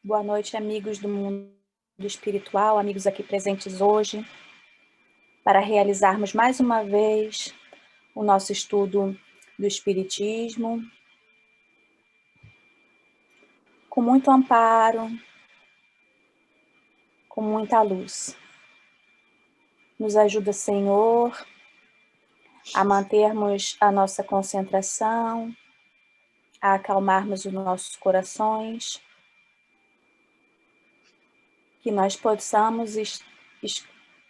Boa noite, amigos do mundo espiritual, amigos aqui presentes hoje, para realizarmos mais uma vez o nosso estudo do Espiritismo, com muito amparo, com muita luz. Nos ajuda, Senhor, a mantermos a nossa concentração, a acalmarmos os nossos corações, que nós possamos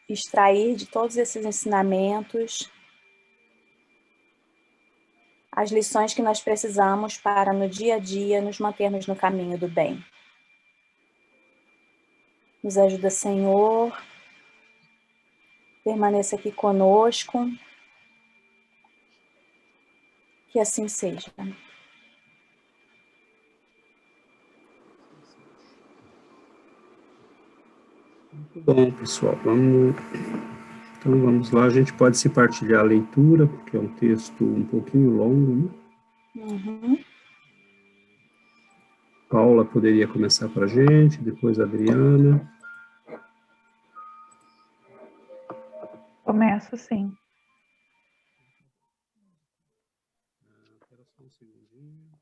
extrair de todos esses ensinamentos as lições que nós precisamos para, no dia a dia, nos mantermos no caminho do bem. Nos ajuda, Senhor, permaneça aqui conosco, que assim seja. Muito bom, pessoal. Então vamos lá, a gente pode se partilhar a leitura, porque é um texto um pouquinho longo, né? Uhum. Paula poderia começar para a gente, depois a Adriana. Começo sim. Espera só um segundinho.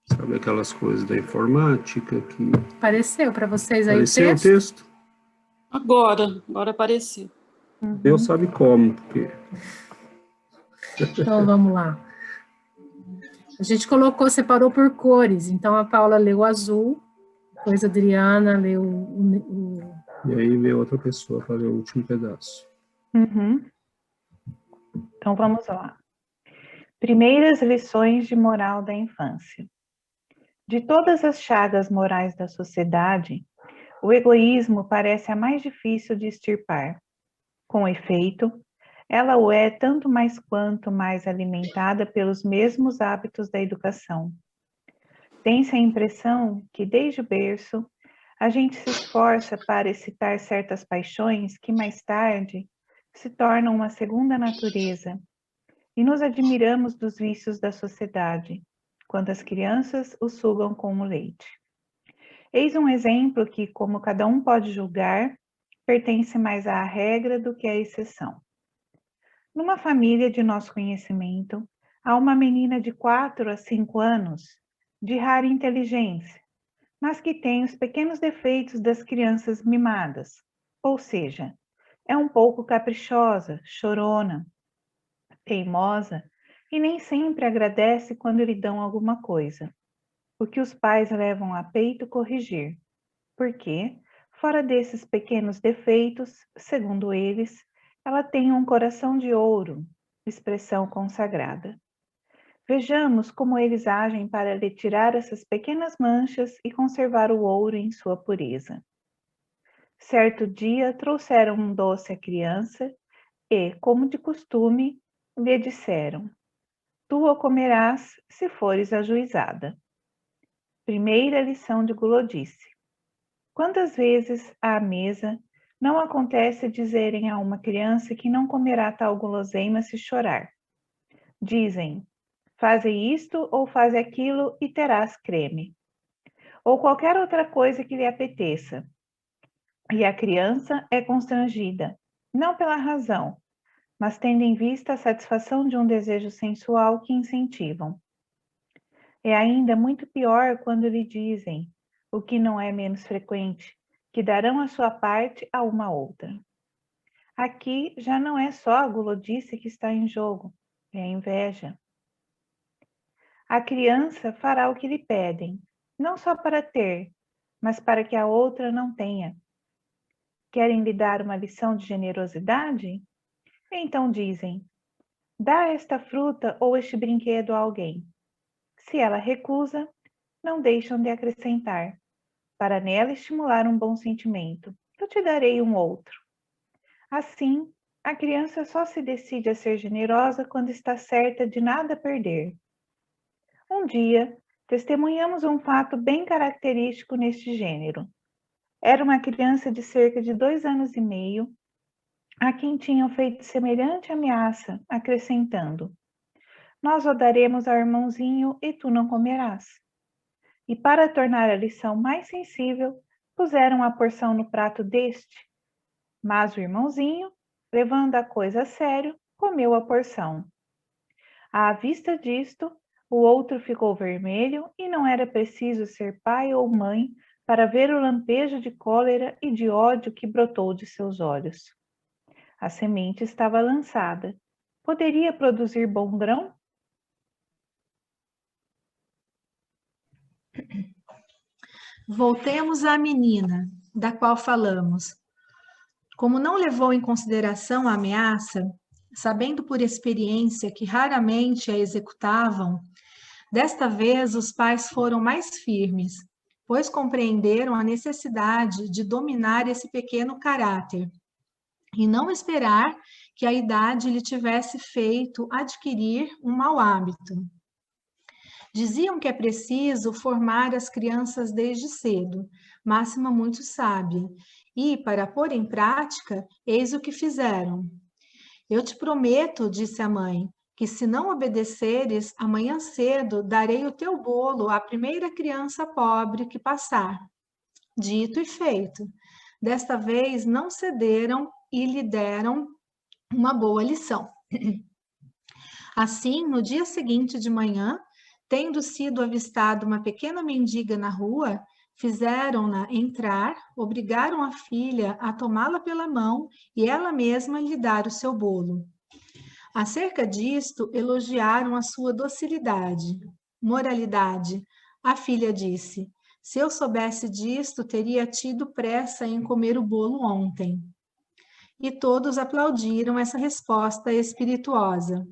Sabe aquelas coisas da informática que... Apareceu para vocês aí Apareceu o texto? Agora apareceu. Deus sabe como, porque... Então vamos lá. A gente separou por cores, então a Paula leu o azul, depois a Adriana leu E aí veio outra pessoa para ler o último pedaço. Então vamos lá. Primeiras lições de moral da infância. De todas as chagas morais da sociedade, o egoísmo parece a mais difícil de extirpar. Com efeito, ela o é tanto mais quanto mais alimentada pelos mesmos hábitos da educação. Tem-se a impressão que, desde o berço, a gente se esforça para excitar certas paixões que, mais tarde, se tornam uma segunda natureza, e nos admiramos dos vícios da sociedade, quando as crianças os sugam como leite. Eis um exemplo que, como cada um pode julgar, pertence mais à regra do que à exceção. Numa família de nosso conhecimento, há uma menina de 4 a 5 anos, de rara inteligência, mas que tem os pequenos defeitos das crianças mimadas, ou seja, é um pouco caprichosa, chorona, teimosa e nem sempre agradece quando lhe dão alguma coisa, o que os pais levam a peito corrigir, porque, fora desses pequenos defeitos, segundo eles, ela tem um coração de ouro, expressão consagrada. Vejamos como eles agem para lhe tirar essas pequenas manchas e conservar o ouro em sua pureza. Certo dia trouxeram um doce à criança e, como de costume, lhe disseram: tu o comerás se fores ajuizada. Primeira lição de gulodice. Quantas vezes, à mesa, não acontece dizerem a uma criança que não comerá tal guloseima se chorar? Dizem: faze isto ou faze aquilo e terás creme. Ou qualquer outra coisa que lhe apeteça. E a criança é constrangida, não pela razão, mas tendo em vista a satisfação de um desejo sensual que incentivam. É ainda muito pior quando lhe dizem, o que não é menos frequente, que darão a sua parte a uma outra. Aqui já não é só a gulodice que está em jogo, é a inveja. A criança fará o que lhe pedem, não só para ter, mas para que a outra não tenha. Querem lhe dar uma lição de generosidade? Então dizem: dá esta fruta ou este brinquedo a alguém. Se ela recusa, não deixam de acrescentar: para nela estimular um bom sentimento, eu te darei um outro. Assim, a criança só se decide a ser generosa quando está certa de nada perder. Um dia, testemunhamos um fato bem característico neste gênero. Era uma criança de cerca de 2 anos e meio, a quem tinham feito semelhante ameaça, acrescentando: nós o daremos ao irmãozinho e tu não comerás. E para tornar a lição mais sensível, puseram a porção no prato deste. Mas o irmãozinho, levando a coisa a sério, comeu a porção. À vista disto, o outro ficou vermelho e não era preciso ser pai ou mãe para ver o lampejo de cólera e de ódio que brotou de seus olhos. A semente estava lançada. Poderia produzir bom grão? Voltemos à menina, da qual falamos. Como não levou em consideração a ameaça, sabendo por experiência que raramente a executavam, desta vez os pais foram mais firmes, pois compreenderam a necessidade de dominar esse pequeno caráter e não esperar que a idade lhe tivesse feito adquirir um mau hábito. Diziam que é preciso formar as crianças desde cedo, máxima muito sábia, e, para pôr em prática, eis o que fizeram. Eu te prometo, disse a mãe, que se não obedeceres, amanhã cedo darei o teu bolo à primeira criança pobre que passar. Dito e feito. Desta vez não cederam e lhe deram uma boa lição. Assim, no dia seguinte de manhã, tendo sido avistada uma pequena mendiga na rua, fizeram-na entrar, obrigaram a filha a tomá-la pela mão e ela mesma lhe dar o seu bolo. Acerca disto, elogiaram a sua docilidade. Moralidade. A filha disse: se eu soubesse disto, teria tido pressa em comer o bolo ontem. E todos aplaudiram essa resposta espirituosa.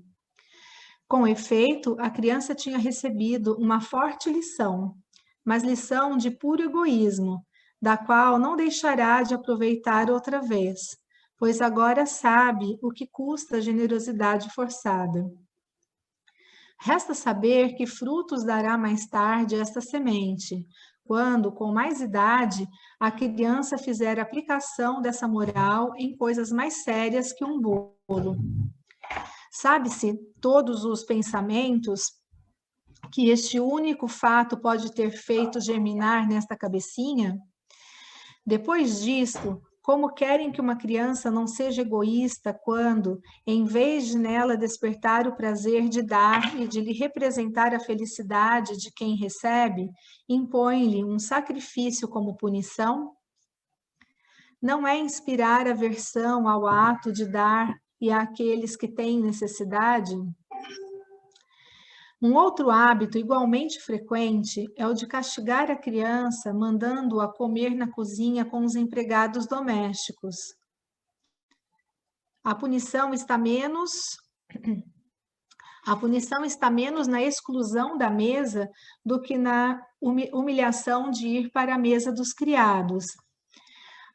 Com efeito, a criança tinha recebido uma forte lição, mas lição de puro egoísmo, da qual não deixará de aproveitar outra vez, pois agora sabe o que custa a generosidade forçada. Resta saber que frutos dará mais tarde esta semente, quando, com mais idade, a criança fizer aplicação dessa moral em coisas mais sérias que um bolo. Sabe-se todos os pensamentos que este único fato pode ter feito germinar nesta cabecinha? Depois disto, como querem que uma criança não seja egoísta quando, em vez de nela despertar o prazer de dar e de lhe representar a felicidade de quem recebe, impõe-lhe um sacrifício como punição? Não é inspirar aversão ao ato de dar e àqueles que têm necessidade? Um outro hábito igualmente frequente é o de castigar a criança mandando-a comer na cozinha com os empregados domésticos. A punição está menos na exclusão da mesa do que na humilhação de ir para a mesa dos criados.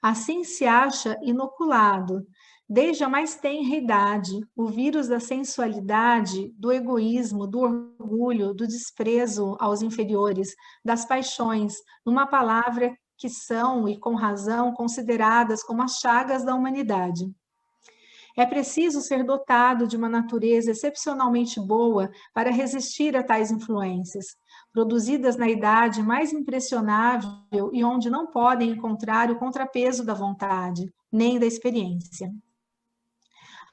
Assim se acha inoculado, desde a mais tenra idade, o vírus da sensualidade, do egoísmo, do orgulho, do desprezo aos inferiores, das paixões, numa palavra que são, e com razão, consideradas como as chagas da humanidade. É preciso ser dotado de uma natureza excepcionalmente boa para resistir a tais influências, produzidas na idade mais impressionável e onde não podem encontrar o contrapeso da vontade, nem da experiência.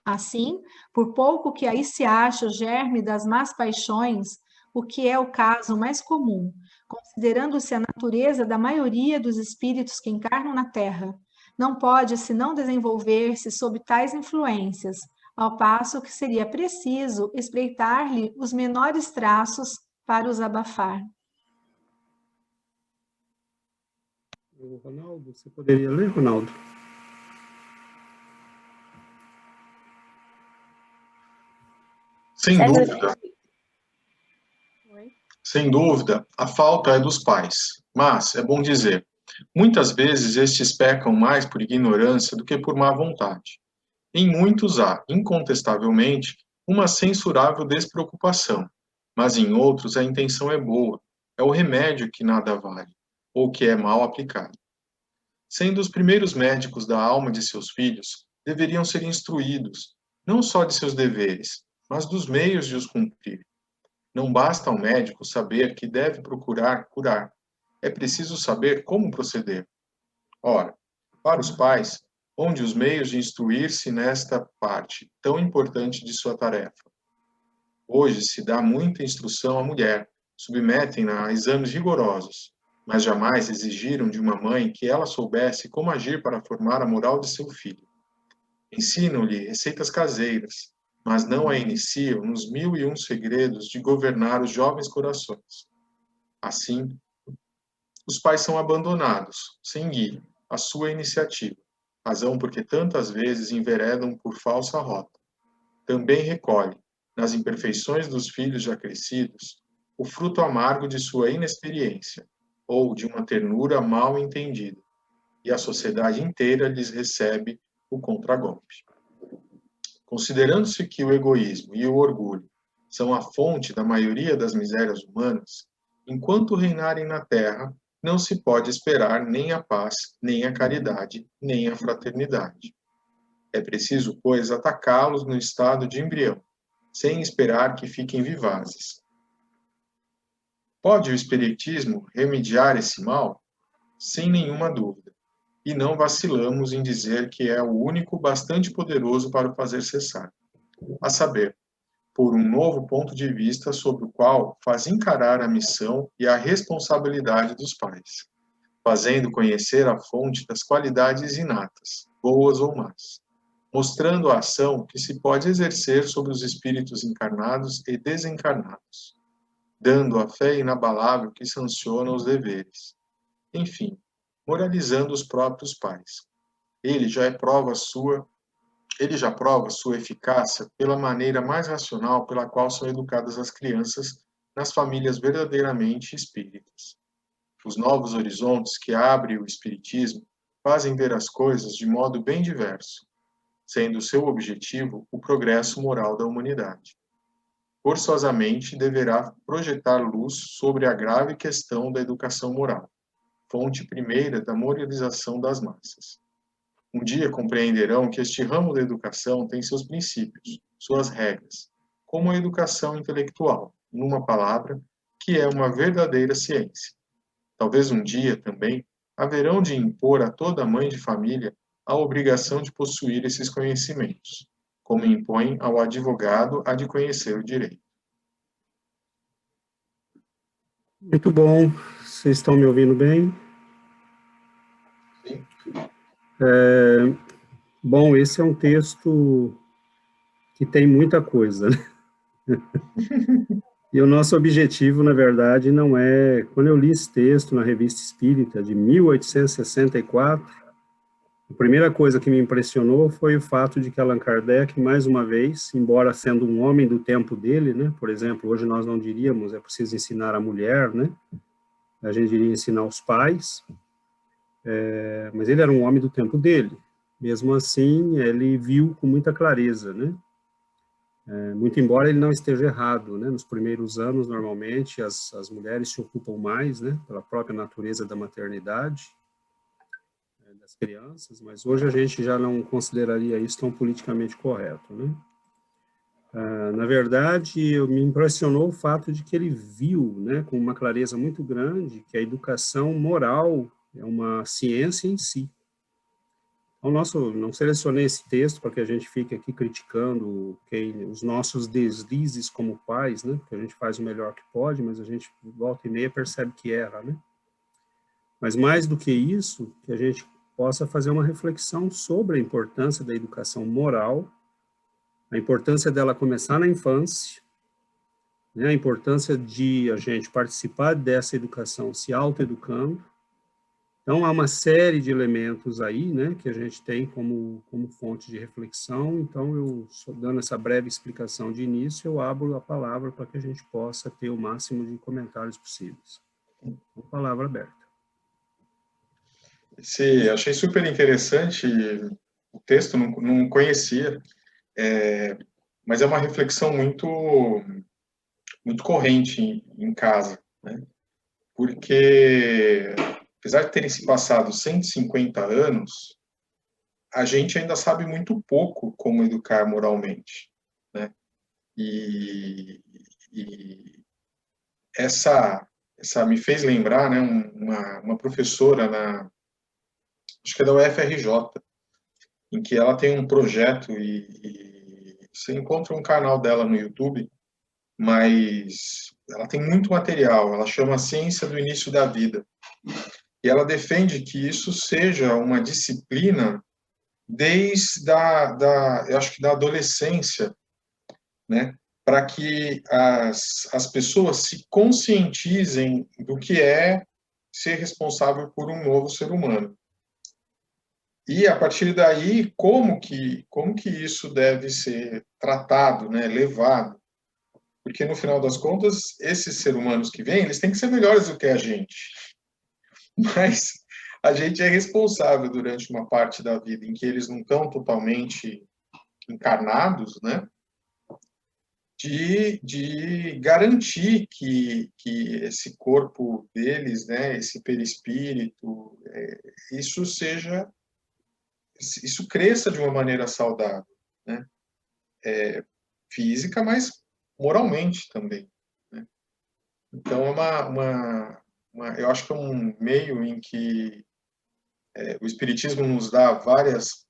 Assim, por pouco que aí se acha o germe das más paixões, o que é o caso mais comum, considerando-se a natureza da maioria dos espíritos que encarnam na Terra, não pode senão desenvolver-se sob tais influências, ao passo que seria preciso espreitar-lhe os menores traços para os abafar. Ronaldo, você poderia ler, Ronaldo? Sem dúvida. Sem dúvida, a falta é dos pais, mas é bom dizer, muitas vezes estes pecam mais por ignorância do que por má vontade. Em muitos há, incontestavelmente, uma censurável despreocupação, mas em outros a intenção é boa, é o remédio que nada vale, ou que é mal aplicado. Sendo os primeiros médicos da alma de seus filhos, deveriam ser instruídos, não só de seus deveres, mas dos meios de os cumprir. Não basta ao médico saber que deve procurar curar, é preciso saber como proceder. Ora, para os pais, onde os meios de instruir-se nesta parte tão importante de sua tarefa. Hoje se dá muita instrução à mulher, submetem-na a exames rigorosos, mas jamais exigiram de uma mãe que ela soubesse como agir para formar a moral de seu filho. Ensinam-lhe receitas caseiras, mas não a iniciam nos 1001 segredos de governar os jovens corações. Assim, os pais são abandonados, sem guia, à sua iniciativa, razão porque tantas vezes enveredam por falsa rota. Também recolhe, nas imperfeições dos filhos já crescidos, o fruto amargo de sua inexperiência, ou de uma ternura mal entendida, e a sociedade inteira lhes recebe o contragolpe. Considerando-se que o egoísmo e o orgulho são a fonte da maioria das misérias humanas, enquanto reinarem na terra, não se pode esperar nem a paz, nem a caridade, nem a fraternidade. É preciso, pois, atacá-los no estado de embrião, sem esperar que fiquem vivazes. Pode o Espiritismo remediar esse mal? Sem nenhuma dúvida. E não vacilamos em dizer que é o único bastante poderoso para o fazer cessar. A saber, por um novo ponto de vista sobre o qual faz encarar a missão e a responsabilidade dos pais, fazendo conhecer a fonte das qualidades inatas, boas ou más, mostrando a ação que se pode exercer sobre os espíritos encarnados e desencarnados, dando a fé inabalável que sanciona os deveres. Enfim, moralizando os próprios pais. Ele já prova sua eficácia pela maneira mais racional pela qual são educadas as crianças nas famílias verdadeiramente espíritas. Os novos horizontes que abre o Espiritismo fazem ver as coisas de modo bem diverso, sendo seu objetivo o progresso moral da humanidade. Forçosamente deverá projetar luz sobre a grave questão da educação moral, fonte primeira da moralização das massas. Um dia compreenderão que este ramo da educação tem seus princípios, suas regras, como a educação intelectual, numa palavra, que é uma verdadeira ciência. Talvez um dia, também, haverão de impor a toda mãe de família a obrigação de possuir esses conhecimentos, como impõe ao advogado a de conhecer o direito. Muito bom. Vocês estão me ouvindo bem? Sim. Bom, esse é um texto que tem muita coisa, né? E o nosso objetivo, na verdade, não é... Quando eu li esse texto na Revista Espírita, de 1864, a primeira coisa que me impressionou foi o fato de que Allan Kardec, mais uma vez, embora sendo um homem do tempo dele, né? Por exemplo, hoje nós não diríamos é preciso ensinar a mulher, né? A gente diria ensinar os pais, mas ele era um homem do tempo dele. Mesmo assim, ele viu com muita clareza, né? Muito embora ele não esteja errado, né? Nos primeiros anos, normalmente, as mulheres se ocupam mais, né? Pela própria natureza da maternidade, das crianças, mas hoje a gente já não consideraria isso tão politicamente correto, né? Na verdade, me impressionou o fato de que ele viu, né, com uma clareza muito grande, que a educação moral é uma ciência em si. Então, não selecionei esse texto para que a gente fique aqui criticando os nossos deslizes como pais, né, porque a gente faz o melhor que pode, mas a gente volta e meia percebe que erra, né? Mas mais do que isso, que a gente possa fazer uma reflexão sobre a importância da educação moral, a importância dela começar na infância, né, a importância de a gente participar dessa educação se autoeducando. Então, há uma série de elementos aí, né, que a gente tem como fonte de reflexão. Então, eu, dando essa breve explicação de início, eu abro a palavra para que a gente possa ter o máximo de comentários possíveis. Então, palavra aberta. Achei super interessante o texto, não conhecia, mas é uma reflexão muito, muito corrente em casa, né? Porque, apesar de terem se passado 150 anos, a gente ainda sabe muito pouco como educar moralmente, né? E essa me fez lembrar, né, uma professora acho que é da UFRJ, em que ela tem um projeto e você encontra um canal dela no YouTube, mas ela tem muito material, ela chama Ciência do Início da Vida. E ela defende que isso seja uma disciplina desde eu acho que da adolescência, né? Para que as pessoas se conscientizem do que é ser responsável por um novo ser humano. E, a partir daí, como que isso deve ser tratado, né, levado? Porque, no final das contas, esses seres humanos que vêm, eles têm que ser melhores do que a gente. Mas a gente é responsável durante uma parte da vida em que eles não estão totalmente encarnados, né, de garantir que esse corpo deles, né, esse perispírito, isso cresça de uma maneira saudável, né? Física, mas moralmente também, né? Então, eu acho que é um meio em que o Espiritismo nos dá várias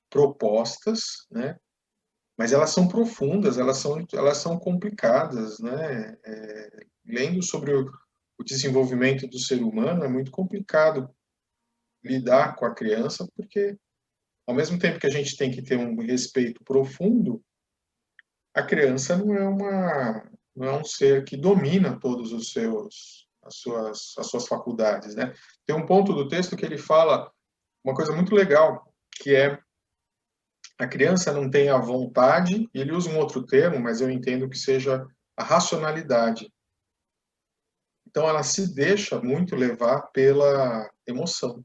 propostas, né? Mas elas são profundas, elas são complicadas, né? Lendo sobre o desenvolvimento do ser humano, é muito complicado lidar com a criança, porque, ao mesmo tempo que a gente tem que ter um respeito profundo, a criança não é um ser que domina todos as suas faculdades, né? Tem um ponto do texto que ele fala uma coisa muito legal, que é a criança não tem a vontade, e ele usa um outro termo, mas eu entendo que seja a racionalidade. Então, ela se deixa muito levar pela emoção.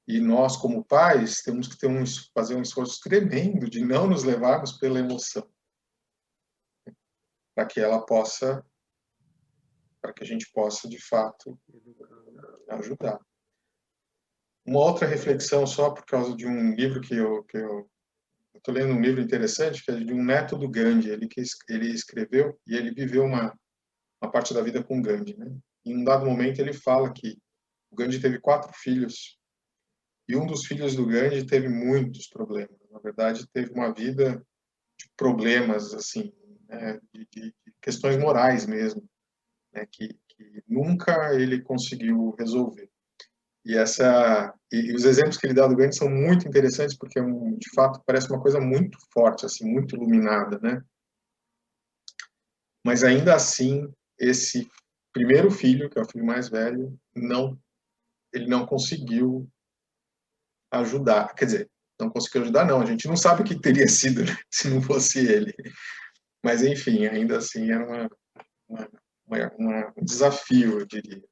E nós, como pais, temos que fazer um esforço tremendo de não nos levarmos pela emoção, para que a gente possa, de fato, ajudar. Uma outra reflexão, só por causa de um livro que eu estou lendo, um livro interessante, que é de um neto do Gandhi, ele escreveu, e ele viveu uma parte da vida com Gandhi, né? Em um dado momento, ele fala que o Gandhi teve 4 filhos, e um dos filhos do Gandhi teve muitos problemas. Na verdade, teve uma vida de problemas, assim, né, de questões morais mesmo, né, que nunca ele conseguiu resolver. E os exemplos que ele dá do Gandhi são muito interessantes, porque, de fato, parece uma coisa muito forte, assim, muito iluminada, né? Mas, ainda assim, esse primeiro filho, que é o filho mais velho, ele não conseguiu ajudar. Quer dizer, não conseguiu ajudar, não. A gente não sabe o que teria sido, né, se não fosse ele. Mas, enfim, ainda assim, era um desafio, eu diria.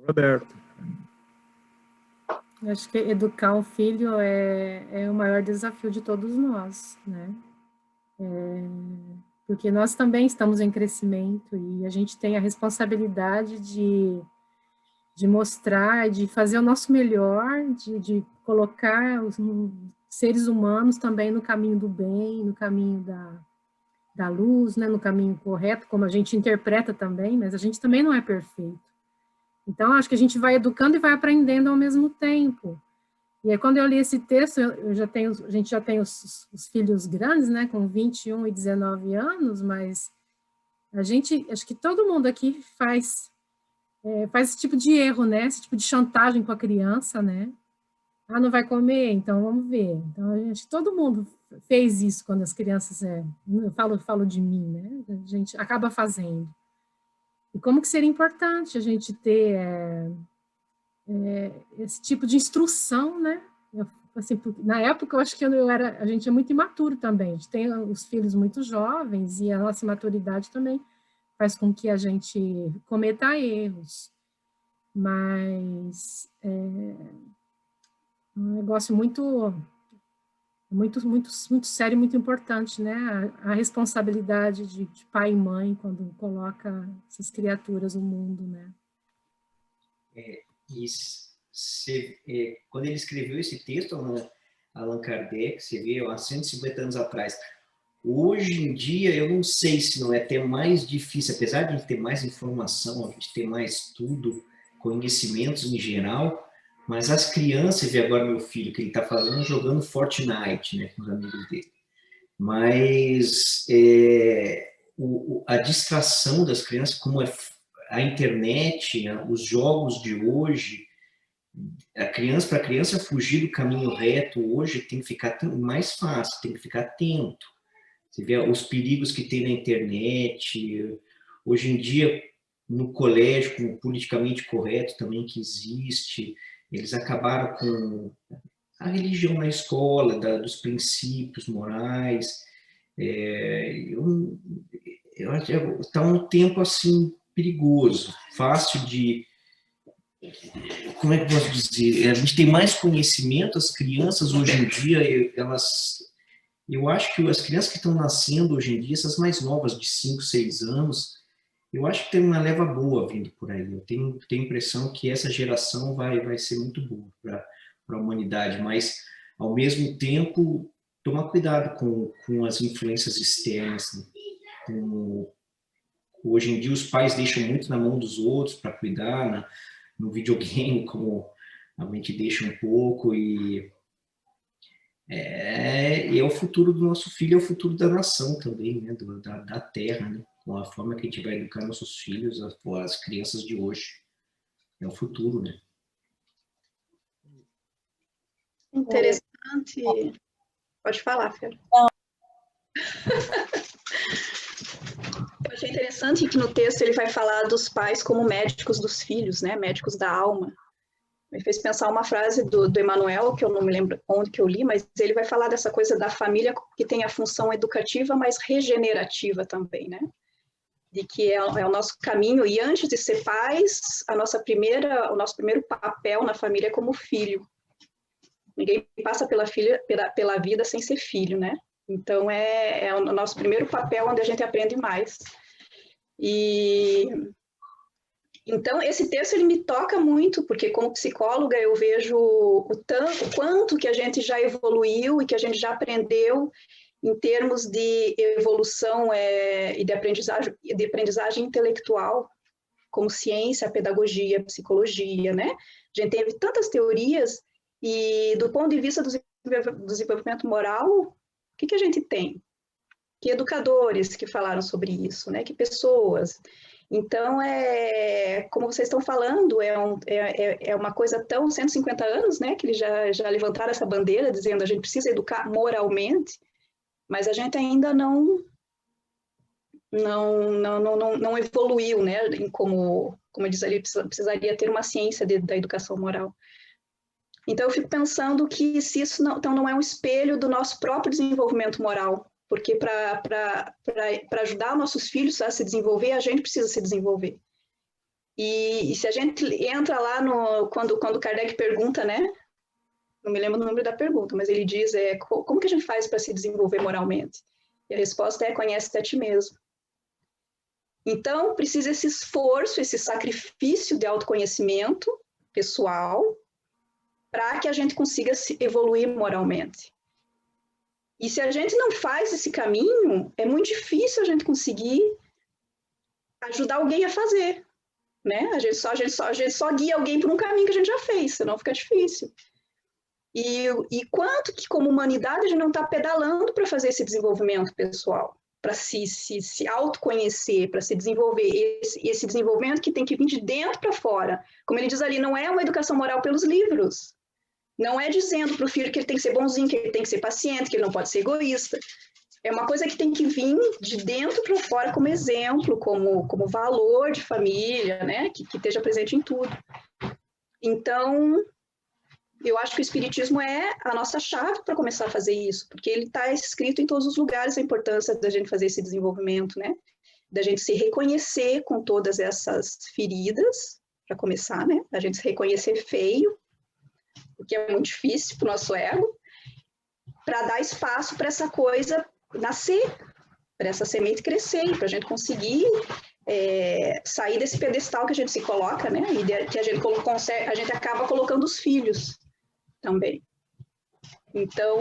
Roberto. Acho que educar um filho é o maior desafio de todos nós, né? Porque nós também estamos em crescimento e a gente tem a responsabilidade de mostrar, de fazer o nosso melhor, de colocar os seres humanos também no caminho do bem, no caminho da luz, né, no caminho correto, como a gente interpreta também, mas a gente também não é perfeito. Então, acho que a gente vai educando e vai aprendendo ao mesmo tempo. E aí, quando eu li esse texto, a gente já tem os filhos grandes, né, com 21 e 19 anos, mas acho que todo mundo aqui faz esse tipo de erro, né, esse tipo de chantagem com a criança, né, não vai comer, então vamos ver. Então, todo mundo fez isso quando as crianças, eu falo de mim, né, a gente acaba fazendo. E como que seria importante a gente ter esse tipo de instrução, né? assim, na época eu acho que a gente é muito imaturo também, a gente tem os filhos muito jovens e a nossa maturidade também faz com que a gente cometa erros, mas é um negócio muito sério, muito importante, né? A responsabilidade de pai e mãe quando coloca essas criaturas no mundo, né? Quando ele escreveu esse texto, Allan Kardec, você vê, há 150 anos atrás, hoje em dia, eu não sei se não é até mais difícil, apesar de a gente ter mais informação, a gente ter mais estudo, conhecimentos em geral, mas as crianças, você vê agora meu filho, que ele está fazendo, jogando Fortnite, né, com os amigos dele. Mas a distração das crianças, como a internet, os jogos de hoje, para a criança fugir do caminho reto hoje tem que ficar mais fácil, tem que ficar atento. Você vê os perigos que tem na internet, hoje em dia no colégio, com o politicamente correto também que existe, eles acabaram com a religião na escola, dos princípios morais. Eu acho que está um tempo assim perigoso, fácil de... Como é que eu posso dizer? A gente tem mais conhecimento, as crianças hoje em dia, eu acho que as crianças que estão nascendo hoje em dia, essas mais novas, de 5, 6 anos, eu acho que tem uma leva boa vindo por aí. Eu tenho a impressão que essa geração vai ser muito boa para a humanidade, mas, ao mesmo tempo, tomar cuidado com as influências externas. Né? Hoje em dia, os pais deixam muito na mão dos outros para cuidar, no videogame, como a gente deixa um pouco, e é o futuro do nosso filho, é o futuro da nação também, né? da terra, né? Com a forma que a gente vai educar nossos filhos, as crianças de hoje. É o futuro, né? Interessante. Pode falar, Fer. Eu achei interessante que no texto ele vai falar dos pais como médicos dos filhos, né? Médicos da alma. Me fez pensar uma frase do Emmanuel, que eu não me lembro onde que eu li, mas ele vai falar dessa coisa da família que tem a função educativa, mas regenerativa também, né? De que é o nosso caminho, e antes de ser pais, o nosso primeiro papel na família é como filho. Ninguém passa pela vida sem ser filho, né? Então, é o nosso primeiro papel onde a gente aprende mais. Então, esse texto ele me toca muito, porque como psicóloga eu vejo o quanto que a gente já evoluiu e que a gente já aprendeu em termos de evolução e de aprendizagem intelectual, como ciência, pedagogia, psicologia, né? A gente teve tantas teorias e do ponto de vista do desenvolvimento moral, o que a gente tem? Que educadores que falaram sobre isso, né? Que pessoas. Então, como vocês estão falando, é uma coisa tão 150 anos, né? Que eles já levantaram essa bandeira dizendo a gente precisa educar moralmente, mas a gente ainda não evoluiu, né? Como eu disse ali, precisaria ter uma ciência da educação moral. Então, eu fico pensando que se isso não é um espelho do nosso próprio desenvolvimento moral, porque para ajudar nossos filhos a se desenvolver, a gente precisa se desenvolver. E se a gente entra lá quando Kardec pergunta, né? Não me lembro o número da pergunta, mas ele diz, como que a gente faz para se desenvolver moralmente? E a resposta é, conhece-te a ti mesmo. Então, precisa esse esforço, esse sacrifício de autoconhecimento pessoal, para que a gente consiga se evoluir moralmente. E se a gente não faz esse caminho, é muito difícil a gente conseguir ajudar alguém a fazer, né? A gente só guia alguém por um caminho que a gente já fez, senão fica difícil. E quanto que, como humanidade, a gente não está pedalando para fazer esse desenvolvimento pessoal, para se autoconhecer, para se desenvolver, esse desenvolvimento que tem que vir de dentro para fora. Como ele diz ali, não é uma educação moral pelos livros. Não é dizendo para o filho que ele tem que ser bonzinho, que ele tem que ser paciente, que ele não pode ser egoísta. É uma coisa que tem que vir de dentro para fora como exemplo, como valor de família, né? Que esteja presente em tudo. Então, eu acho que o Espiritismo é a nossa chave para começar a fazer isso, porque ele está escrito em todos os lugares a importância da gente fazer esse desenvolvimento, né? Da gente se reconhecer com todas essas feridas, para começar, né? Da gente se reconhecer feio, o que é muito difícil para o nosso ego, para dar espaço para essa coisa nascer, para essa semente crescer, para a gente conseguir sair desse pedestal que a gente se coloca, né? E que a gente acaba colocando os filhos também. Então,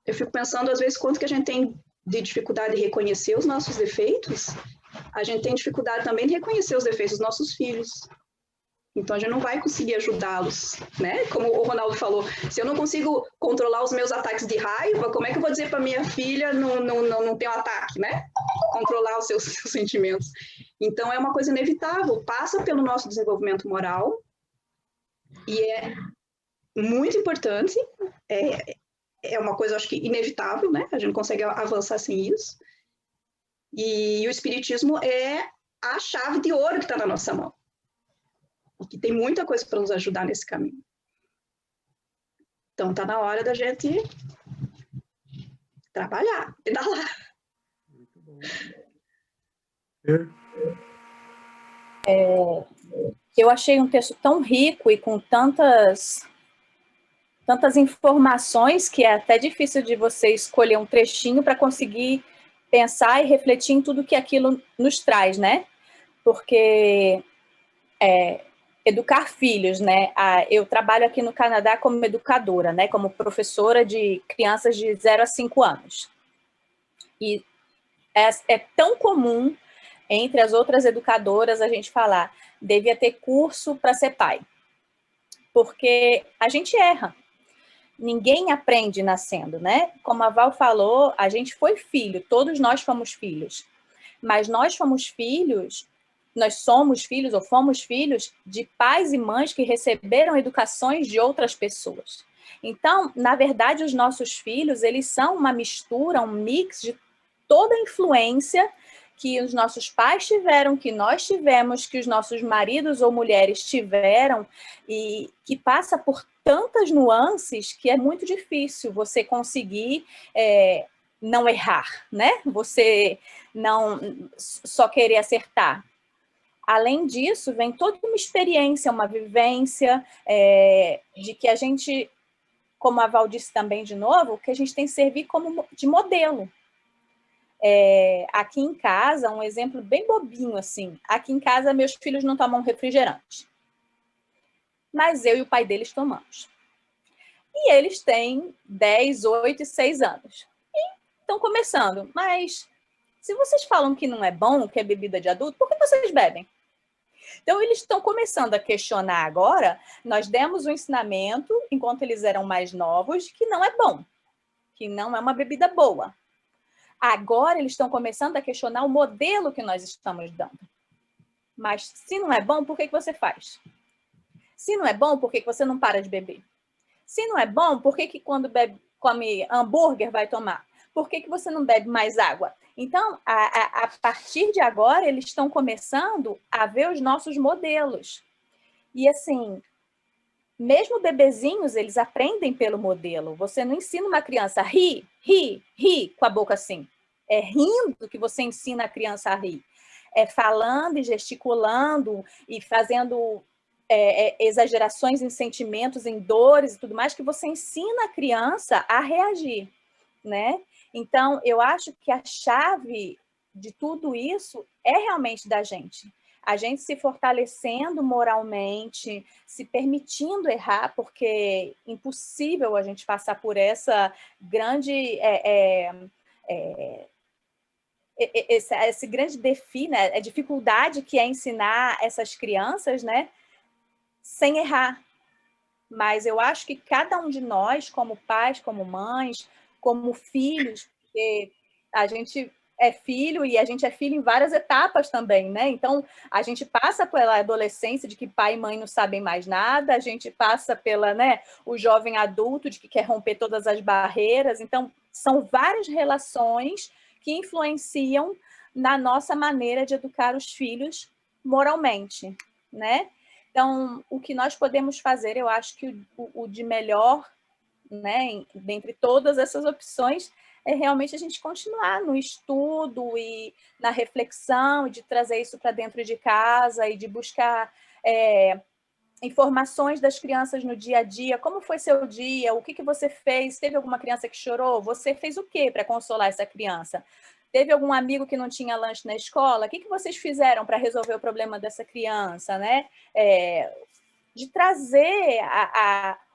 eu fico pensando, às vezes, quanto que a gente tem de dificuldade de reconhecer os nossos defeitos, a gente tem dificuldade também de reconhecer os defeitos dos nossos filhos. Então, a gente não vai conseguir ajudá-los, né? Como o Ronaldo falou, se eu não consigo controlar os meus ataques de raiva, como é que eu vou dizer para minha filha não ter um ataque, né? Controlar os seus sentimentos. Então, é uma coisa inevitável, passa pelo nosso desenvolvimento moral e é muito importante, é uma coisa, acho que, inevitável, né? A gente não consegue avançar sem isso. E o Espiritismo é a chave de ouro que está na nossa mão. E que tem muita coisa para nos ajudar nesse caminho. Então, está na hora da gente trabalhar, pedalar. Muito bom. Eu achei um texto tão rico e com tantas informações que é até difícil de você escolher um trechinho para conseguir pensar e refletir em tudo que aquilo nos traz, né? Porque educar filhos, né? Eu trabalho aqui no Canadá como educadora, né? Como professora de crianças de 0 a 5 anos. E é tão comum entre as outras educadoras a gente falar, devia ter curso para ser pai. Porque a gente erra. Ninguém aprende nascendo, né? Como a Val falou, a gente foi filho, todos nós fomos filhos. Mas nós somos filhos ou fomos filhos de pais e mães que receberam educações de outras pessoas. Então, na verdade, os nossos filhos, eles são uma mistura, um mix de toda a influência que os nossos pais tiveram, que nós tivemos, que os nossos maridos ou mulheres tiveram, e que passa por tantas nuances que é muito difícil você conseguir não errar, né? Você não só querer acertar. Além disso, vem toda uma experiência, uma vivência de que a gente, como a Val disse também de novo, que a gente tem que servir como de modelo. Aqui em casa, um exemplo bem bobinho, assim. Aqui em casa, meus filhos não tomam refrigerante. Mas eu e o pai deles tomamos. E eles têm 10, 8 e 6 anos. E estão começando. Mas se vocês falam que não é bom, que é bebida de adulto, por que vocês bebem? Então, eles estão começando a questionar agora. Nós demos um ensinamento, enquanto eles eram mais novos, que não é bom. Que não é uma bebida boa. Agora eles estão começando a questionar o modelo que nós estamos dando. Mas se não é bom, por que você faz? Se não é bom, por que você não para de beber? Se não é bom, por que quando come hambúrguer vai tomar? Por que você não bebe mais água? Então, a partir de agora, eles estão começando a ver os nossos modelos. E assim, mesmo bebezinhos, eles aprendem pelo modelo. Você não ensina uma criança a rir com a boca assim. É rindo que você ensina a criança a rir. É falando e gesticulando e fazendo exagerações em sentimentos, em dores e tudo mais, que você ensina a criança a reagir, né? Então, eu acho que a chave de tudo isso é realmente da gente. A gente se fortalecendo moralmente, se permitindo errar, porque é impossível a gente passar por essa grande... esse grande desafio, né? A dificuldade que é ensinar essas crianças, né? Sem errar. Mas eu acho que cada um de nós, como pais, como mães, como filhos, porque a gente é filho e a gente é filho em várias etapas também, né? Então, a gente passa pela adolescência de que pai e mãe não sabem mais nada, a gente passa pela, né, o jovem adulto de que quer romper todas as barreiras. Então, são várias relações que influenciam na nossa maneira de educar os filhos moralmente, né? Então, o que nós podemos fazer, eu acho que o de melhor, né, dentre todas essas opções, é realmente a gente continuar no estudo e na reflexão, e de trazer isso para dentro de casa e de buscar informações das crianças no dia a dia. Como foi seu dia? O que você fez? Teve alguma criança que chorou? Você fez o quê para consolar essa criança? Teve algum amigo que não tinha lanche na escola? O que vocês fizeram para resolver o problema dessa criança, né? De trazer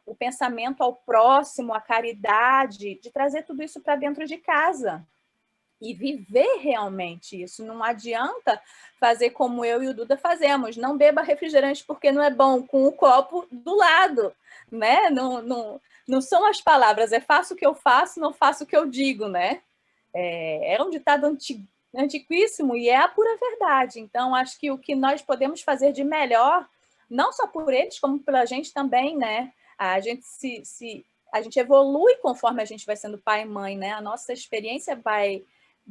o pensamento ao próximo, a caridade, de trazer tudo isso para dentro de casa e viver realmente isso. Não adianta fazer como eu e o Duda fazemos, não beba refrigerante porque não é bom, com o copo do lado, né? Não são as palavras, é faço o que eu faço, não faço o que eu digo, né? É um ditado antiquíssimo e é a pura verdade. Então, acho que o que nós podemos fazer de melhor, não só por eles, como pela gente também, né? A gente a gente evolui conforme a gente vai sendo pai e mãe, né? A nossa experiência vai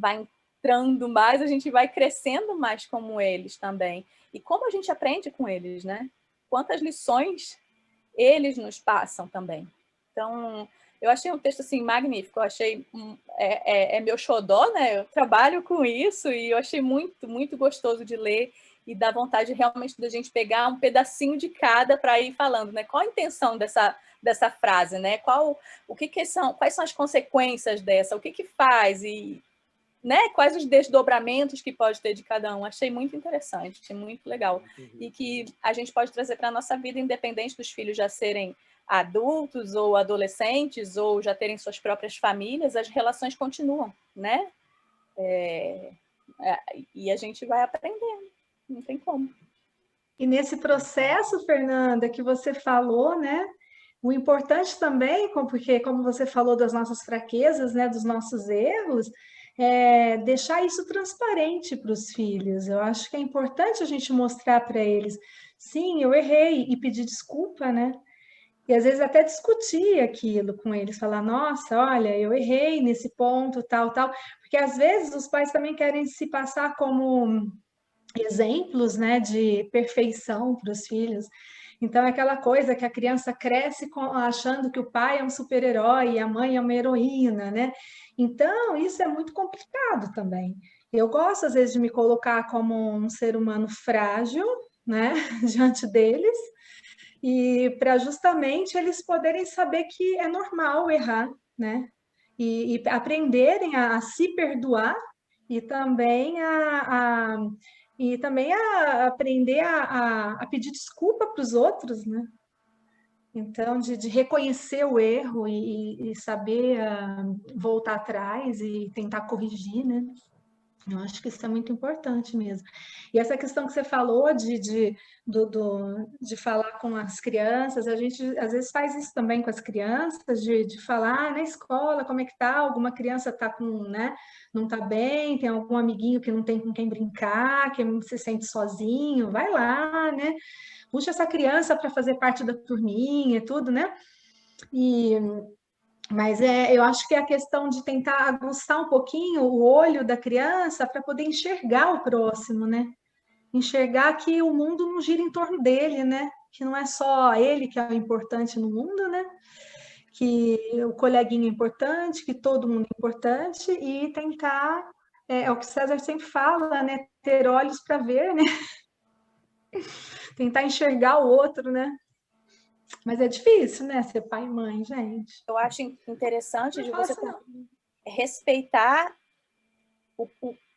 entrando mais, a gente vai crescendo mais como eles também. E como a gente aprende com eles, né? Quantas lições eles nos passam também. Então, eu achei um texto assim magnífico, eu achei meu xodó, né? Eu trabalho com isso e eu achei muito, muito gostoso de ler e dá vontade realmente da gente pegar um pedacinho de cada para ir falando, né? Qual a intenção dessa frase, né? Quais são as consequências dessa? O que faz e, né? Quais os desdobramentos que pode ter de cada um? Achei muito interessante, achei muito legal e que a gente pode trazer para a nossa vida, independente dos filhos já serem adultos ou adolescentes ou já terem suas próprias famílias, as relações continuam, né? E a gente vai aprendendo, não tem como. E nesse processo, Fernanda, que você falou, né? O importante também, porque como você falou das nossas fraquezas, né, dos nossos erros, é deixar isso transparente para os filhos. Eu acho que é importante a gente mostrar para eles, sim, eu errei, e pedir desculpa, né? E às vezes até discutir aquilo com eles, falar, nossa, olha, eu errei nesse ponto, tal, tal, porque às vezes os pais também querem se passar como exemplos, né, de perfeição para os filhos. Então, é aquela coisa que a criança cresce achando que o pai é um super-herói e a mãe é uma heroína, né? Então, isso é muito complicado também. Eu gosto, às vezes, de me colocar como um ser humano frágil, né, diante deles, e para justamente eles poderem saber que é normal errar, né? E aprenderem a se perdoar e também aprender a pedir desculpa para os outros, né? Então, de reconhecer o erro e saber voltar atrás e tentar corrigir, né? Eu acho que isso é muito importante mesmo. E essa questão que você falou de falar com as crianças, a gente às vezes faz isso também com as crianças, de falar na escola como é que tá, alguma criança tá com, né, não tá bem, tem algum amiguinho que não tem com quem brincar, que se sente sozinho, vai lá, né? Puxa essa criança para fazer parte da turminha e tudo, né? Mas eu acho que é a questão de tentar aguçar um pouquinho o olho da criança para poder enxergar o próximo, né? Enxergar que o mundo não gira em torno dele, né? Que não é só ele que é o importante no mundo, né? Que o coleguinha é importante, que todo mundo é importante e tentar, é o que César sempre fala, né? Ter olhos para ver, né? Tentar enxergar o outro, né? Mas é difícil, né? Ser pai e mãe, gente. Eu acho interessante de você respeitar o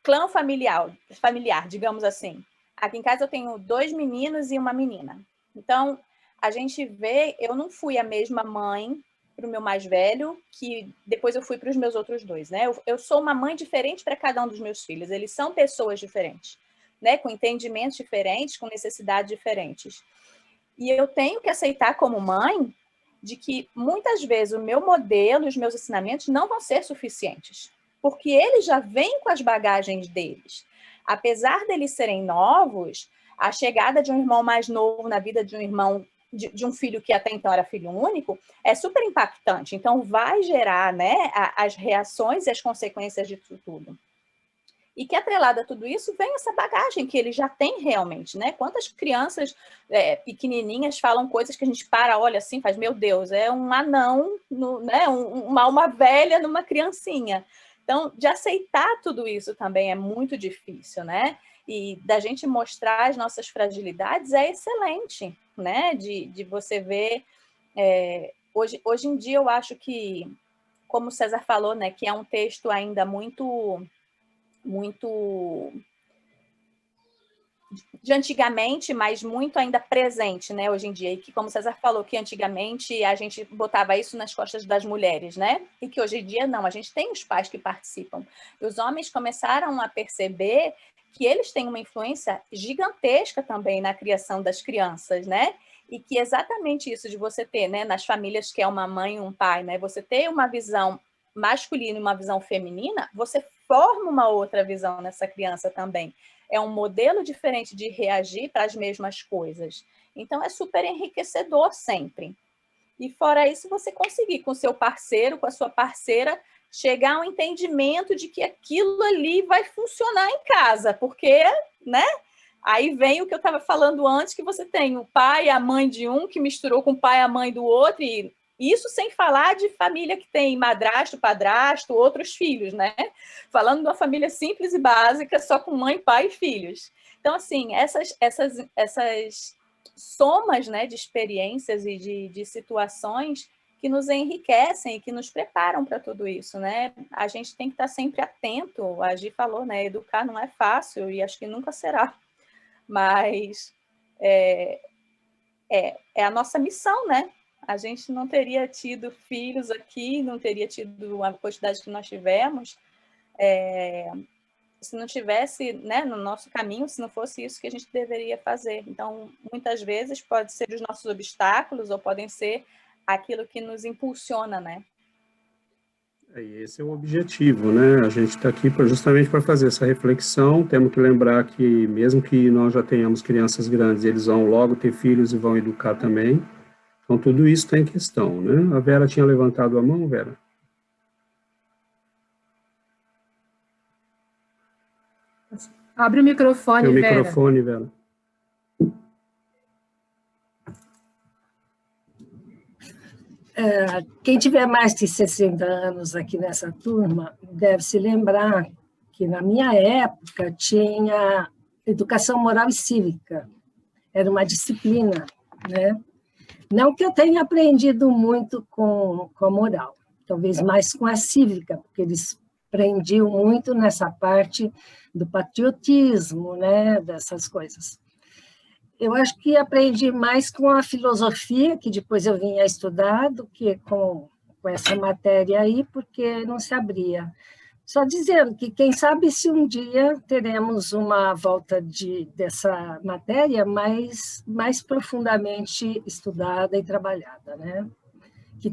clã familiar, digamos assim. Aqui em casa eu tenho 2 meninos e uma menina. Então, a gente vê, eu não fui a mesma mãe para o meu mais velho, que depois eu fui para os meus outros 2, né? Eu sou uma mãe diferente para cada um dos meus filhos. Eles são pessoas diferentes, né? Com entendimentos diferentes, com necessidades diferentes. E eu tenho que aceitar como mãe de que muitas vezes o meu modelo, os meus ensinamentos não vão ser suficientes, porque eles já vêm com as bagagens deles. Apesar deles serem novos, a chegada de um irmão mais novo na vida de um irmão, de um filho que até então era filho único, é super impactante. Então, vai gerar, né, as reações e as consequências de tudo. E que atrelada a tudo isso vem essa bagagem que ele já tem realmente, né? Quantas crianças pequenininhas falam coisas que a gente olha assim, faz, meu Deus, é um anão, né? Uma alma velha numa criancinha. Então, de aceitar tudo isso também é muito difícil, né? E da gente mostrar as nossas fragilidades é excelente, né? De você ver... hoje em dia, eu acho que, como o César falou, né? Que é um texto ainda muito de antigamente, mas muito ainda presente, né, hoje em dia, e que, como o César falou, que antigamente a gente botava isso nas costas das mulheres, né, e que hoje em dia não, a gente tem os pais que participam, e os homens começaram a perceber que eles têm uma influência gigantesca também na criação das crianças, né, e que exatamente isso de você ter, né, nas famílias que é uma mãe e um pai, né, você ter uma visão masculina e uma visão feminina, você forma uma outra visão nessa criança também. É um modelo diferente de reagir para as mesmas coisas. Então, é super enriquecedor sempre. E fora isso, você conseguir com o seu parceiro, com a sua parceira, chegar a um entendimento de que aquilo ali vai funcionar em casa, porque, né? Aí vem o que eu estava falando antes, que você tem o pai e a mãe de um, que misturou com o pai e a mãe do outro, e isso sem falar de família que tem madrasto, padrasto, outros filhos, né? Falando de uma família simples e básica, só com mãe, pai e filhos. Então, assim, essas somas, né, de experiências e de situações que nos enriquecem e que nos preparam para tudo isso, né? A gente tem que estar sempre atento. A Gi falou, né? Educar não é fácil e acho que nunca será. Mas é a nossa missão, né? A gente não teria tido filhos aqui, não teria tido a quantidade que nós tivemos, se não tivesse, né, no nosso caminho, se não fosse isso que a gente deveria fazer. Então, muitas vezes, pode ser os nossos obstáculos ou podem ser aquilo que nos impulsiona, né? E esse é o objetivo, né? A gente está aqui justamente para fazer essa reflexão. Temos que lembrar que, mesmo que nós já tenhamos crianças grandes, eles vão logo ter filhos e vão educar também. Então, tudo isso está em questão, né? A Vera tinha levantado a mão, Vera? Abre o microfone, Tem o Vera. microfone, Vera. Quem tiver mais de 60 anos aqui nessa turma deve se lembrar que, na minha época, tinha educação moral e cívica. Era uma disciplina, né? Não que eu tenha aprendido muito com a moral, talvez mais com a cívica, porque eles prendiam muito nessa parte do patriotismo, né? Dessas coisas. Eu acho que aprendi mais com a filosofia, que depois eu vim a estudar, do que com essa matéria aí, porque não se abria. Só dizendo que, quem sabe, se um dia teremos uma volta dessa matéria mais profundamente estudada e trabalhada, né? Que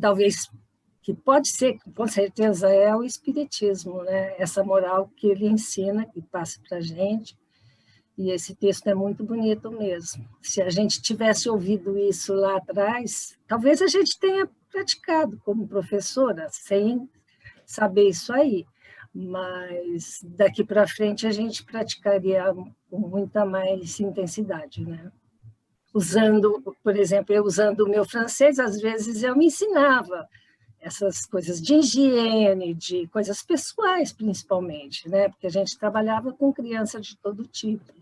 pode ser, com certeza, é o Espiritismo, né? Essa moral que ele ensina, que passa para a gente. E esse texto é muito bonito mesmo. Se a gente tivesse ouvido isso lá atrás, talvez a gente tenha praticado como professora, sem saber isso aí. Mas daqui para frente a gente praticaria com muita mais intensidade, né? Usando, por exemplo, eu usando o meu francês, às vezes eu me ensinava essas coisas de higiene, de coisas pessoais, principalmente, né? Porque a gente trabalhava com criança de todo tipo.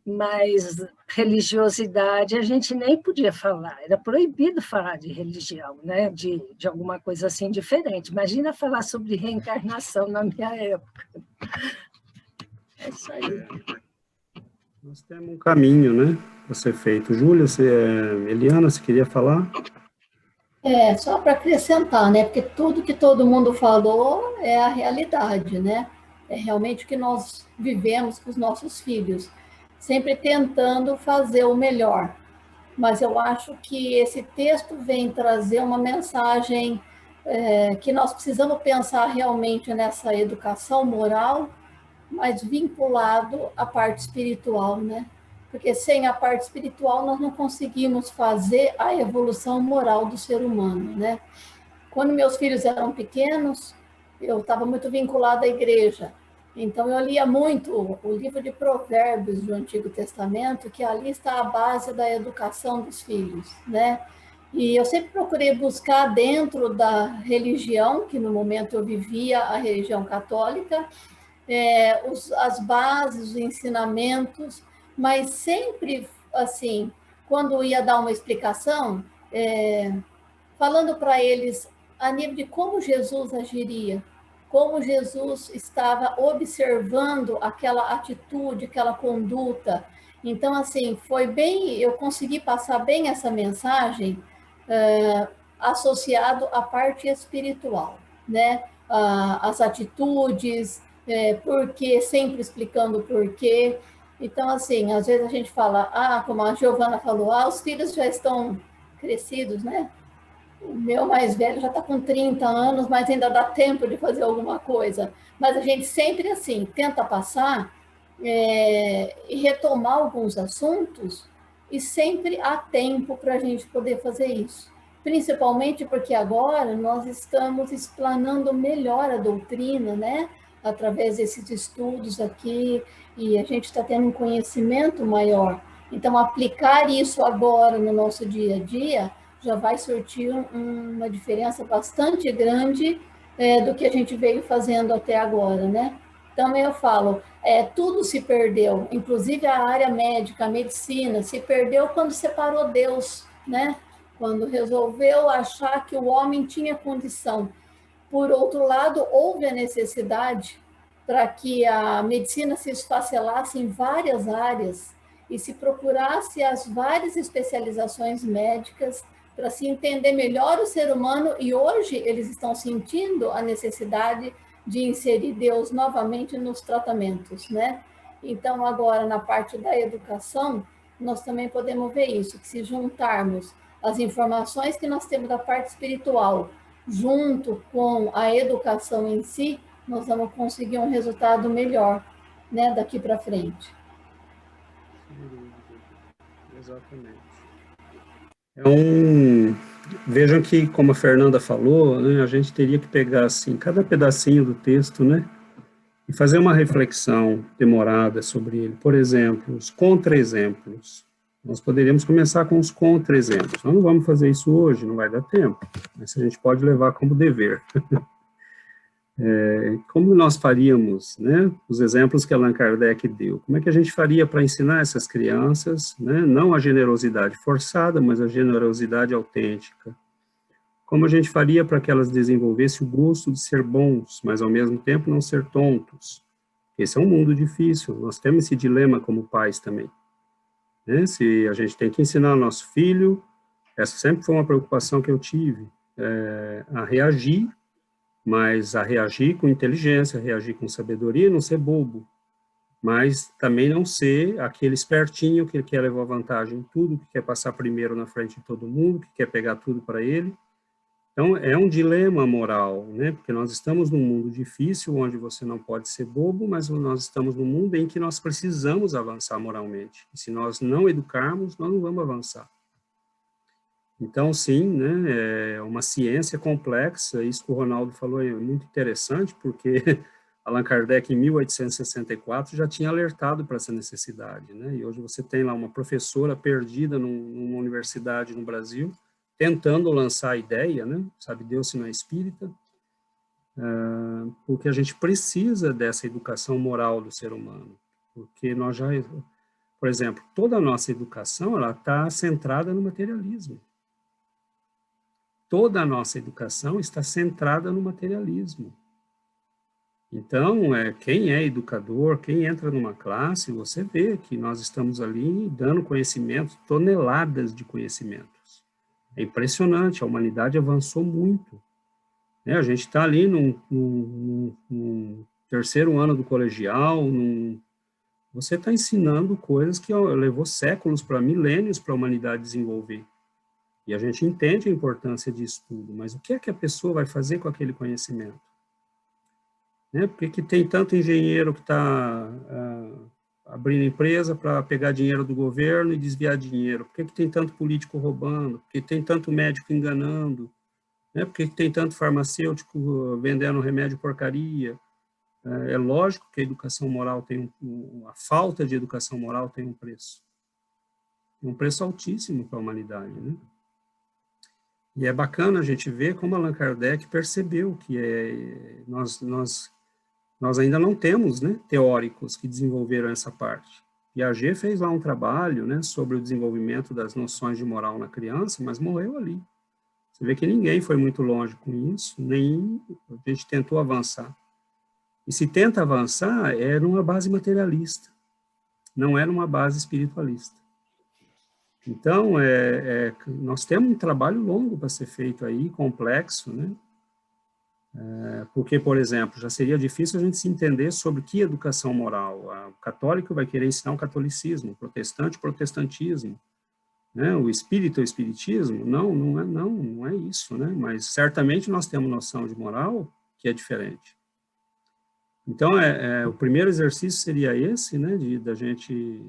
Mas religiosidade a gente nem podia falar, era proibido falar de religião, né? De alguma coisa assim diferente. Imagina falar sobre reencarnação na minha época. É isso aí. Nós temos um caminho, né, para ser feito. Júlia, Eliana, você queria falar? Só para acrescentar, né? Porque tudo que todo mundo falou é a realidade, né? É realmente o que nós vivemos com os nossos filhos, sempre tentando fazer o melhor. Mas eu acho que esse texto vem trazer uma mensagem que nós precisamos pensar realmente nessa educação moral, mas vinculado à parte espiritual, né? Porque sem a parte espiritual nós não conseguimos fazer a evolução moral do ser humano, né? Quando meus filhos eram pequenos, eu estava muito vinculada à igreja. Então, eu lia muito o livro de Provérbios do Antigo Testamento, que ali está a base da educação dos filhos, né? E eu sempre procurei buscar dentro da religião, que no momento eu vivia a religião católica, as bases, os ensinamentos, mas sempre, assim, quando ia dar uma explicação, falando para eles a nível de como Jesus agiria, como Jesus estava observando aquela atitude, aquela conduta. Então, assim, foi bem, eu consegui passar bem essa mensagem associado à parte espiritual, né? As atitudes, porquê, sempre explicando o porquê. Então, assim, às vezes a gente fala, como a Giovana falou, os filhos já estão crescidos, né? O meu mais velho já está com 30 anos, mas ainda dá tempo de fazer alguma coisa. Mas a gente sempre, assim, tenta passar e retomar alguns assuntos e sempre há tempo para a gente poder fazer isso. Principalmente porque agora nós estamos explanando melhor a doutrina, né? Através desses estudos aqui, e a gente está tendo um conhecimento maior. Então, aplicar isso agora no nosso dia a dia já vai surtir uma diferença bastante grande do que a gente veio fazendo até agora, né? Então, eu falo, tudo se perdeu, inclusive a área médica, a medicina, se perdeu quando separou Deus, né? Quando resolveu achar que o homem tinha condição. Por outro lado, houve a necessidade para que a medicina se esfacelasse em várias áreas e se procurasse as várias especializações médicas para se entender melhor o ser humano, e hoje eles estão sentindo a necessidade de inserir Deus novamente nos tratamentos, né? Então, agora, na parte da educação, nós também podemos ver isso, que se juntarmos as informações que nós temos da parte espiritual, junto com a educação em si, nós vamos conseguir um resultado melhor, né, daqui para frente. Exatamente. Vejam que, como a Fernanda falou, né, a gente teria que pegar, assim, cada pedacinho do texto, né, e fazer uma reflexão demorada sobre ele. Por exemplo, os contra-exemplos. Nós poderíamos começar com os contra-exemplos. Nós não vamos fazer isso hoje, não vai dar tempo, mas a gente pode levar como dever. Como nós faríamos, né, os exemplos que Allan Kardec deu, como é que a gente faria para ensinar essas crianças, né, não a generosidade forçada, mas a generosidade autêntica? Como a gente faria para que elas desenvolvessem o gosto de ser bons, mas ao mesmo tempo não ser tontos? Esse é um mundo difícil, nós temos esse dilema como pais também, né? Se a gente tem que ensinar ao nosso filho, essa sempre foi uma preocupação que eu tive, a reagir, mas a reagir com inteligência, reagir com sabedoria, não ser bobo, mas também não ser aquele espertinho que quer levar vantagem em tudo, que quer passar primeiro na frente de todo mundo, que quer pegar tudo para ele. Então, é um dilema moral, né? Porque nós estamos num mundo difícil, onde você não pode ser bobo, mas nós estamos num mundo em que nós precisamos avançar moralmente. E se nós não educarmos, nós não vamos avançar. Então, sim, né, é uma ciência complexa, isso que o Ronaldo falou é muito interessante, porque Allan Kardec, em 1864, já tinha alertado para essa necessidade, né, e hoje você tem lá uma professora perdida numa universidade no Brasil, tentando lançar a ideia, né, sabe Deus se não é espírita, porque a gente precisa dessa educação moral do ser humano, porque nós já, por exemplo, toda a nossa educação, ela está centrada no materialismo. Toda a nossa educação está centrada no materialismo. Então, quem é educador, quem entra numa classe, você vê que nós estamos ali dando conhecimento, toneladas de conhecimentos. É impressionante, a humanidade avançou muito. A gente está ali no terceiro ano do colegial, você está ensinando coisas que levou séculos para milênios para a humanidade desenvolver. E a gente entende a importância disso tudo, mas o que é que a pessoa vai fazer com aquele conhecimento? Por que tem tanto engenheiro que está abrindo empresa para pegar dinheiro do governo e desviar dinheiro? Por que tem tanto político roubando? Por que tem tanto médico enganando? Por que tem tanto farmacêutico vendendo remédio porcaria? É lógico que a educação moral tem a falta de educação moral tem um preço. Um preço altíssimo para a humanidade, né? E é bacana a gente ver como Allan Kardec percebeu que nós ainda não temos, né, teóricos que desenvolveram essa parte. Piaget fez lá um trabalho, né, sobre o desenvolvimento das noções de moral na criança, mas morreu ali. Você vê que ninguém foi muito longe com isso, nem a gente tentou avançar. E se tenta avançar, é numa base materialista, não é numa base espiritualista. Então, nós temos um trabalho longo para ser feito aí, complexo, né? Porque, por exemplo, já seria difícil a gente se entender sobre que educação moral. O católico vai querer ensinar o catolicismo, o protestante o protestantismo, né? O espírita o espiritismo. Não é isso, né? Mas certamente nós temos noção de moral que é diferente. Então, o primeiro exercício seria esse, né? Da gente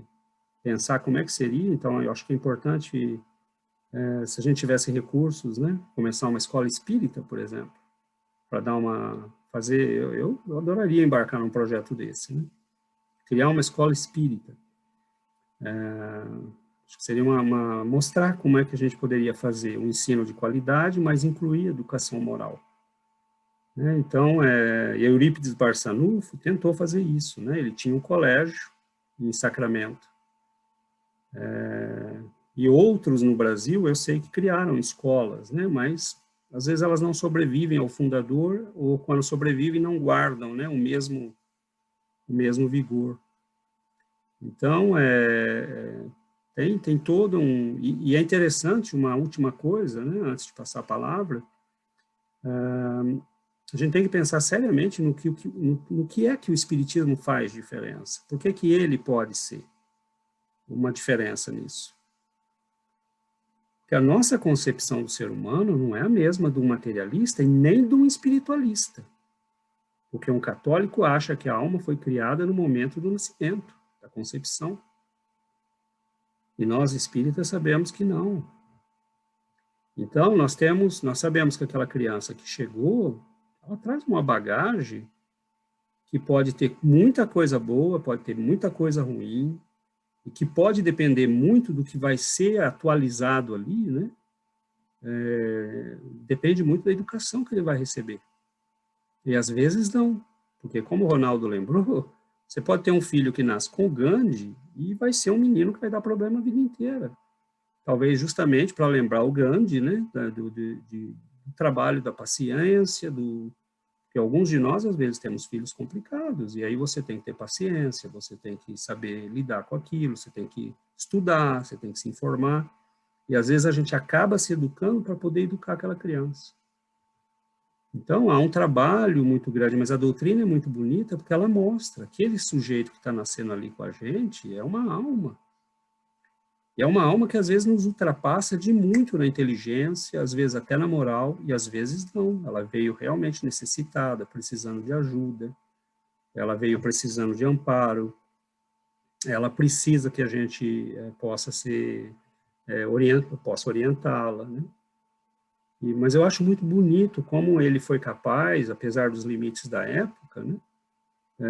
pensar como é que seria. Então, eu acho que é importante, se a gente tivesse recursos, né? Começar uma escola espírita, por exemplo, para dar eu adoraria embarcar num projeto desse, né? Criar uma escola espírita. Acho que seria mostrar como é que a gente poderia fazer um ensino de qualidade, mas incluir educação moral. Né? Então, Eurípides Barçanufo tentou fazer isso, né? Ele tinha um colégio em Sacramento. E outros no Brasil, eu sei que criaram escolas, né? Mas às vezes elas não sobrevivem ao fundador, ou quando sobrevivem não guardam, né, o mesmo vigor. Então, tem todo e é interessante, uma última coisa, né, antes de passar a palavra, a gente tem que pensar seriamente no que é que o Espiritismo faz diferença. Por que ele pode ser uma diferença nisso? Porque a nossa concepção do ser humano não é a mesma de um materialista e nem de um espiritualista. Porque um católico acha que a alma foi criada no momento do nascimento, da concepção. E nós espíritas sabemos que não. Então, nós sabemos que aquela criança que chegou, ela traz uma bagagem que pode ter muita coisa boa, pode ter muita coisa ruim, e que pode depender muito do que vai ser atualizado ali, né? Depende muito da educação que ele vai receber. E às vezes não, porque como o Ronaldo lembrou, você pode ter um filho que nasce com Gandhi e vai ser um menino que vai dar problema a vida inteira. Talvez justamente para lembrar o Gandhi, né? Do trabalho da paciência, porque alguns de nós, às vezes, temos filhos complicados, e aí você tem que ter paciência, você tem que saber lidar com aquilo, você tem que estudar, você tem que se informar, e às vezes a gente acaba se educando para poder educar aquela criança. Então, há um trabalho muito grande, mas a doutrina é muito bonita, porque ela mostra que aquele sujeito que está nascendo ali com a gente é uma alma. E é uma alma que às vezes nos ultrapassa de muito na inteligência, às vezes até na moral, e às vezes não. Ela veio realmente necessitada, precisando de ajuda, ela veio precisando de amparo, ela precisa que a gente possa orientá-la, né? Mas eu acho muito bonito como ele foi capaz, apesar dos limites da época, né,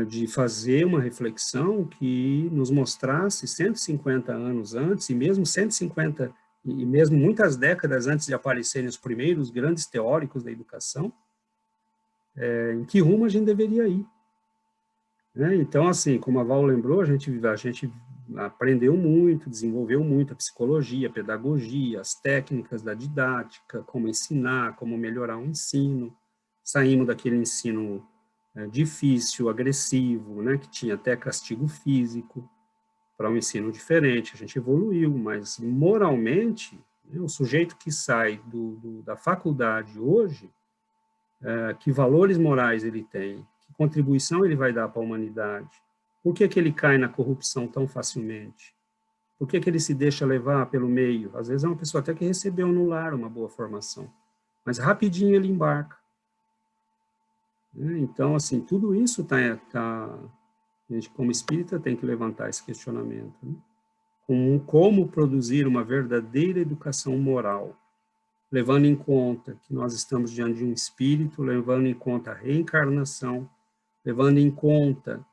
de fazer uma reflexão que nos mostrasse 150 anos antes, e mesmo 150, e mesmo muitas décadas antes de aparecerem os primeiros grandes teóricos da educação, em que rumo a gente deveria ir. Né? Então, assim, como a Val lembrou, a gente aprendeu muito, desenvolveu muito a psicologia, a pedagogia, as técnicas da didática, como ensinar, como melhorar o ensino. Saímos daquele ensino difícil, agressivo, né, que tinha até castigo físico, para um ensino diferente. A gente evoluiu, mas moralmente, né, o sujeito que sai da faculdade hoje, que valores morais ele tem, que contribuição ele vai dar para a humanidade, por que ele cai na corrupção tão facilmente? Por que ele se deixa levar pelo meio? Às vezes é uma pessoa até que recebeu no lar uma boa formação, mas rapidinho ele embarca. Então, assim, tudo isso a gente, como espírita, tem que levantar esse questionamento. Né? Como produzir uma verdadeira educação moral, levando em conta que nós estamos diante de um espírito, levando em conta a reencarnação, levando em conta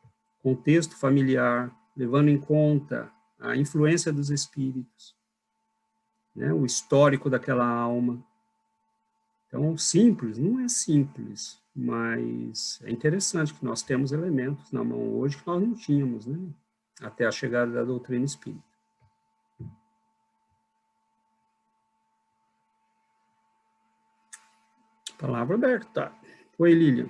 contexto familiar, levando em conta a influência dos espíritos, né, o histórico daquela alma. Então, simples, não é simples, mas é interessante que nós temos elementos na mão hoje que nós não tínhamos, né, até a chegada da doutrina espírita. Palavra aberta. Oi, Lilian.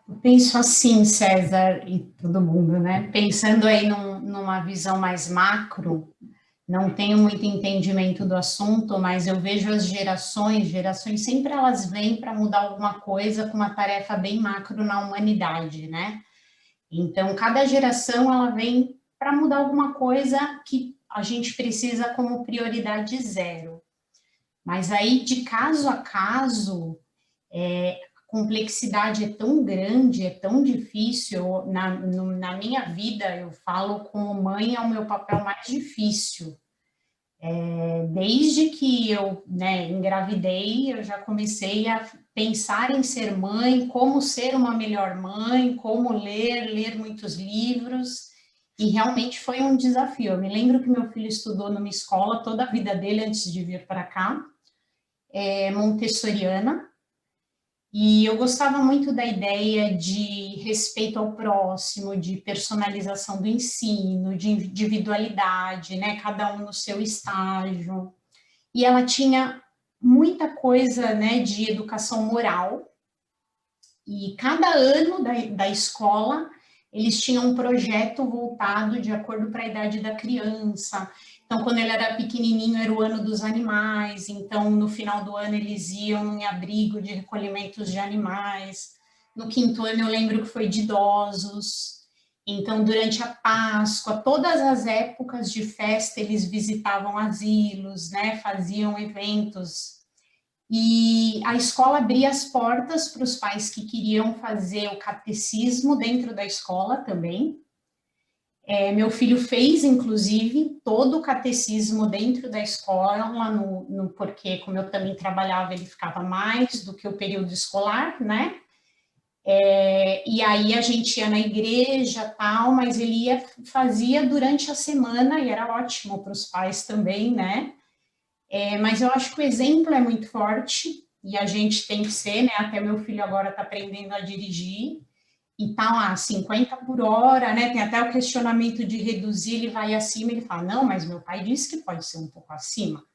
Eu penso assim, César e todo mundo, né? Pensando aí numa visão mais macro, não tenho muito entendimento do assunto, mas eu vejo as gerações sempre elas vêm para mudar alguma coisa com uma tarefa bem macro na humanidade, né? Então, cada geração ela vem para mudar alguma coisa que a gente precisa como prioridade zero. Mas aí, de caso a caso, a complexidade é tão grande, é tão difícil. Na minha vida, eu falo como mãe, é o meu papel mais difícil. Desde que eu engravidei, eu já comecei a pensar em ser mãe, como ser uma melhor mãe, como ler muitos livros, e realmente foi um desafio. Eu me lembro que meu filho estudou numa escola toda a vida dele antes de vir para cá, montessoriana, e eu gostava muito da ideia de respeito ao próximo, de personalização do ensino, de individualidade, né, cada um no seu estágio, e ela tinha muita coisa, né, de educação moral, e cada ano da escola, eles tinham um projeto voltado de acordo para a idade da criança. Então, quando ele era pequenininho, era o ano dos animais, então, no final do ano, eles iam em abrigo de recolhimentos de animais. No 5º ano, eu lembro que foi de idosos. Então, durante a Páscoa, todas as épocas de festa, eles visitavam asilos, né, faziam eventos. E a escola abria as portas para os pais que queriam fazer o catecismo dentro da escola também. Meu filho fez, inclusive, todo o catecismo dentro da escola, porque, como eu também trabalhava, ele ficava mais do que o período escolar, né? E aí a gente ia na igreja, tal, mas ele fazia durante a semana, e era ótimo para os pais também, né? Mas eu acho que o exemplo é muito forte, e a gente tem que ser, né? Até meu filho agora está aprendendo a dirigir, e tá lá, 50 por hora, né, tem até o questionamento de reduzir, ele vai acima, ele fala, não, mas meu pai disse que pode ser um pouco acima.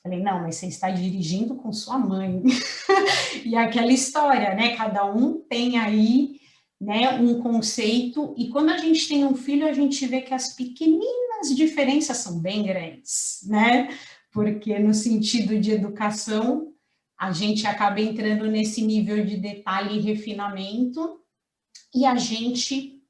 Falei, não, mas você está dirigindo com sua mãe. E aquela história, né, cada um tem aí, né, um conceito, e quando a gente tem um filho, a gente vê que as pequeninas diferenças são bem grandes, né, porque no sentido de educação, a gente acaba entrando nesse nível de detalhe e refinamento, e a gente,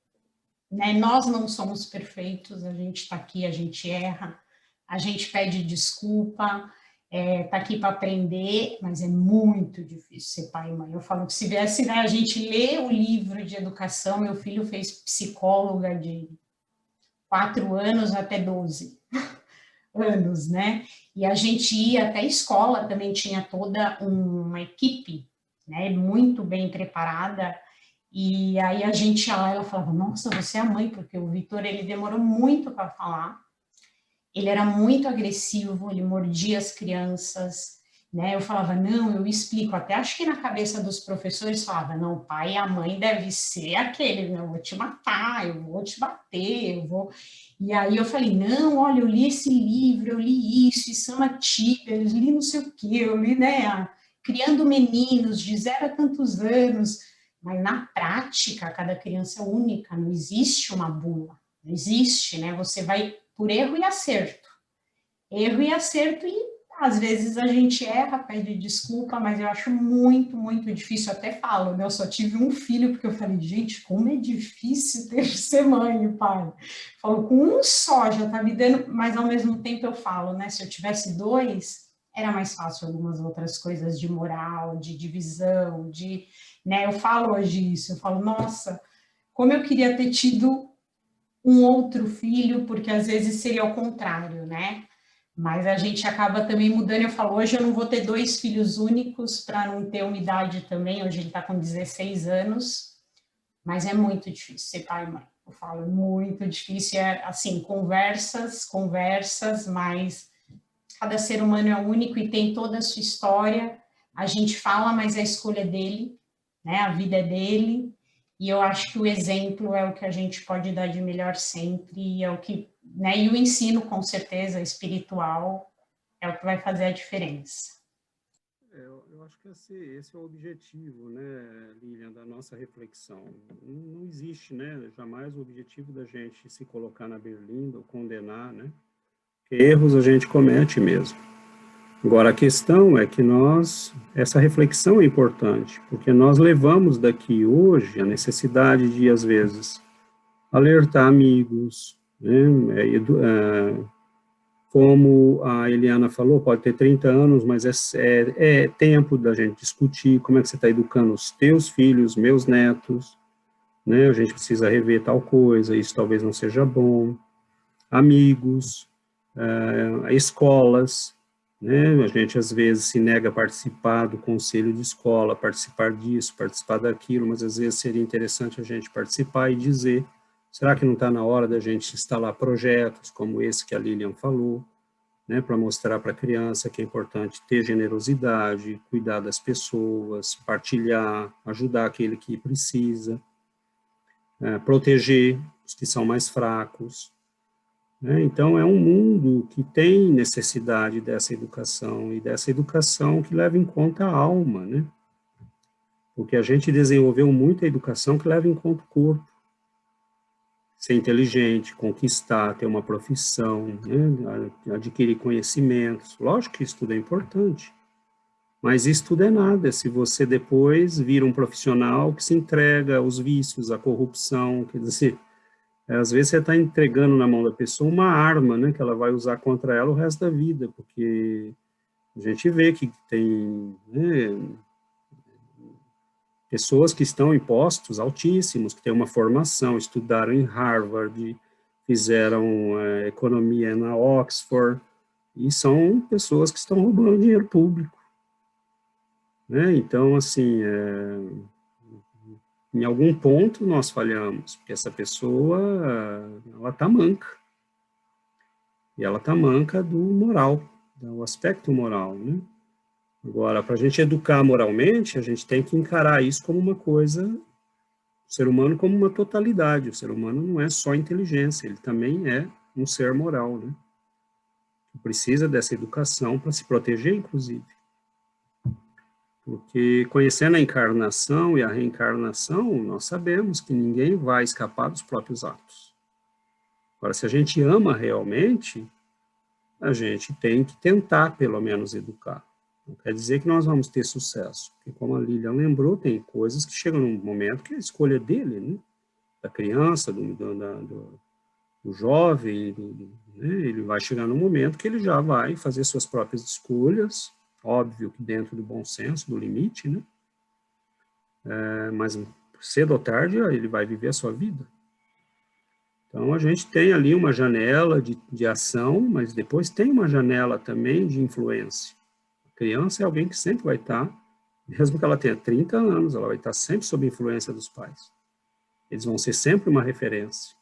né, nós não somos perfeitos, a gente está aqui, a gente erra, a gente pede desculpa, está aqui para aprender, mas é muito difícil ser pai e mãe. Eu falo que se viesse, né, a gente lê o livro de educação, meu filho fez psicóloga de 4 anos até 12 anos, né? E a gente ia até a escola, também tinha toda uma equipe, né, muito bem preparada. E aí a gente ia lá, ela falava, nossa, você é a mãe, porque o Vitor, ele demorou muito para falar, ele era muito agressivo, ele mordia as crianças, né, eu falava, não, eu explico, até acho que na cabeça dos professores falava, não, o pai e a mãe deve ser aquele, eu vou te matar, eu vou te bater, eu vou... E aí eu falei, não, olha, eu li esse livro, eu li isso é uma tia, eu li não sei o quê, eu li, né, Criando Meninos, de 0 a tantos anos. Mas na prática, cada criança é única, não existe uma bula, não existe, né? Você vai por erro e acerto, e às vezes a gente erra, pede desculpa, mas eu acho muito, muito difícil, eu até falo, né? Eu só tive um filho, porque eu falei, gente, como é difícil ter que ser mãe e pai. Falo, com um só já tá me dando, mas ao mesmo tempo eu falo, né? Se eu tivesse 2, era mais fácil algumas outras coisas de moral, de divisão, né, eu falo hoje isso, eu falo, nossa, como eu queria ter tido um outro filho, porque às vezes seria ao contrário, né? Mas a gente acaba também mudando. Eu falo, hoje eu não vou ter 2 filhos únicos para não ter uma idade também. Hoje ele está com 16 anos, mas é muito difícil ser pai e mãe. Eu falo, é muito difícil. É assim, conversas, mas cada ser humano é único e tem toda a sua história. A gente fala, mas a escolha é dele, né? A vida é dele. E eu acho que o exemplo é o que a gente pode dar de melhor sempre, e é o que, né? E o ensino, com certeza, espiritual, é o que vai fazer a diferença. Eu acho que esse é o objetivo, né, Lilian, da nossa reflexão. Não existe, né, jamais o objetivo da gente se colocar na berlinda ou condenar, né? Erros a gente comete mesmo. Agora, a questão é que essa reflexão é importante, porque nós levamos daqui hoje a necessidade de, às vezes, alertar amigos, né, como a Eliana falou, pode ter 30 anos, mas é tempo da gente discutir como é que você está educando os teus filhos, meus netos, né, a gente precisa rever tal coisa, isso talvez não seja bom, amigos, escolas, né? A gente às vezes se nega a participar do conselho de escola, participar disso, participar daquilo, mas às vezes seria interessante a gente participar e dizer, será que não está na hora da gente instalar projetos como esse que a Lilian falou, né, para mostrar para a criança que é importante ter generosidade, cuidar das pessoas, partilhar, ajudar aquele que precisa, proteger os que são mais fracos, né? Então, é um mundo que tem necessidade dessa educação, e dessa educação que leva em conta a alma, né? Porque a gente desenvolveu muito a educação que leva em conta o corpo. Ser inteligente, conquistar, ter uma profissão, né? Adquirir conhecimentos. Lógico que isso tudo é importante, mas isso tudo é nada se você depois vira um profissional que se entrega aos vícios, à corrupção, quer dizer, às vezes você está entregando na mão da pessoa uma arma, né, que ela vai usar contra ela o resto da vida, porque a gente vê que tem, né, pessoas que estão em postos altíssimos, que têm uma formação, estudaram em Harvard, fizeram economia na Oxford, e são pessoas que estão roubando dinheiro público, né? Então, assim, em algum ponto nós falhamos, porque essa pessoa, ela está manca. E ela está manca do moral, do aspecto moral, né? Agora, para a gente educar moralmente, a gente tem que encarar isso como uma coisa, o ser humano como uma totalidade. O ser humano não é só inteligência, ele também é um ser moral, né? Que precisa dessa educação para se proteger, inclusive. Porque conhecendo a encarnação e a reencarnação, nós sabemos que ninguém vai escapar dos próprios atos. Agora, se a gente ama realmente, a gente tem que tentar, pelo menos, educar. Não quer dizer que nós vamos ter sucesso. Porque, como a Lilian lembrou, tem coisas que chegam num momento que é a escolha dele, né? Da criança, do jovem, né? Ele vai chegar num momento que ele já vai fazer suas próprias escolhas, óbvio que dentro do bom senso, do limite, né? Mas cedo ou tarde ele vai viver a sua vida. Então a gente tem ali uma janela de ação, mas depois tem uma janela também de influência. A criança é alguém que sempre vai estar, mesmo que ela tenha 30 anos, ela vai estar sempre sob influência dos pais. Eles vão ser sempre uma referência.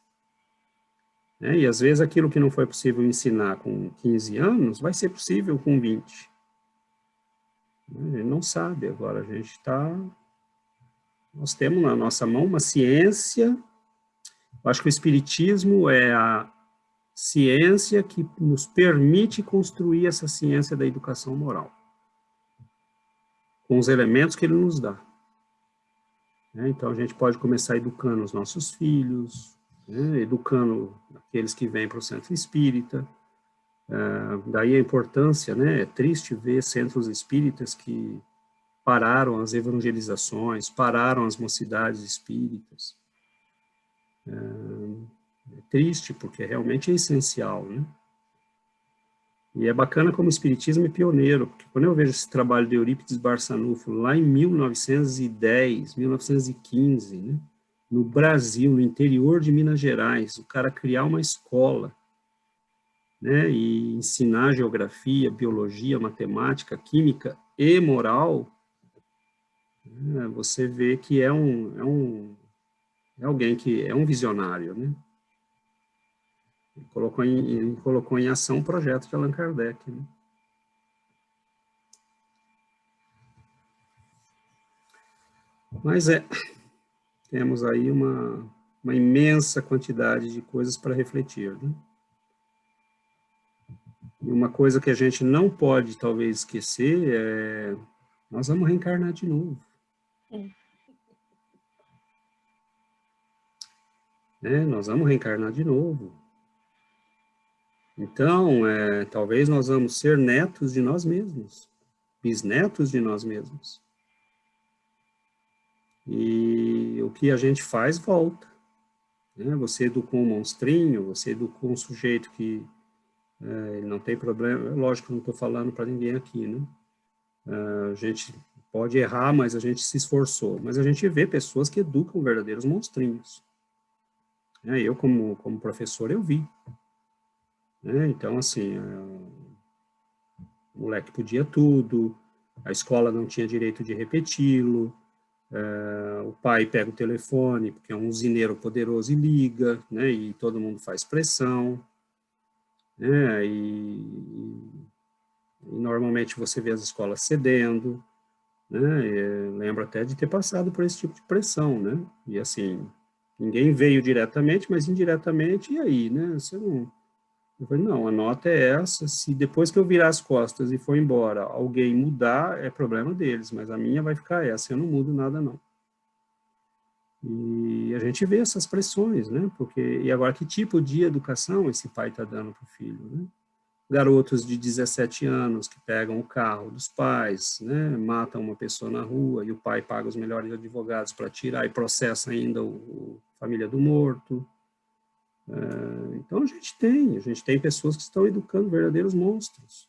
Né? E às vezes aquilo que não foi possível ensinar com 15 anos, vai ser possível com 20. Ele não sabe, agora a gente nós temos na nossa mão uma ciência, eu acho que o Espiritismo é a ciência que nos permite construir essa ciência da educação moral, com os elementos que ele nos dá. Então a gente pode começar educando os nossos filhos, né? Educando aqueles que vêm para o centro espírita. Daí a importância, né? É triste ver centros espíritas que pararam as evangelizações, pararam as mocidades espíritas. É triste, porque realmente é essencial, né? E é bacana como o Espiritismo é pioneiro, porque quando eu vejo esse trabalho de Eurípides Barçanufo, lá em 1910, 1915, né? No Brasil, no interior de Minas Gerais, o cara criar uma escola, né, e ensinar geografia, biologia, matemática, química e moral, né, você vê que é alguém que é um visionário, né? Ele colocou em ação o projeto de Allan Kardec, né? Mas temos aí uma imensa quantidade de coisas para refletir, né? E uma coisa que a gente não pode, talvez, esquecer é: nós vamos reencarnar de novo. Nós vamos reencarnar de novo. Então, talvez nós vamos ser netos de nós mesmos, bisnetos de nós mesmos. E o que a gente faz, volta. Né? Você educou um monstrinho, você educou um sujeito que ele não tem problema. Lógico que eu não estou falando para ninguém aqui, né? A gente pode errar, mas a gente se esforçou. Mas a gente vê pessoas que educam verdadeiros monstrinhos. Eu, como professor, eu vi. Então, assim, o moleque podia tudo, a escola não tinha direito de repeti-lo, o pai pega o telefone, porque é um usineiro poderoso e liga, né, e todo mundo faz pressão, né, e normalmente você vê as escolas cedendo, né, lembro até de ter passado por esse tipo de pressão, né, e assim, ninguém veio diretamente, mas indiretamente, e aí, né, você não... Eu falei, não, a nota é essa, se depois que eu virar as costas e for embora, alguém mudar, é problema deles, mas a minha vai ficar essa, eu não mudo nada, não. E a gente vê essas pressões, né, e agora, que tipo de educação esse pai está dando para o filho, né? Garotos de 17 anos que pegam o carro dos pais, né, matam uma pessoa na rua, e o pai paga os melhores advogados para tirar e processa ainda a família do morto. Então a gente tem pessoas que estão educando verdadeiros monstros.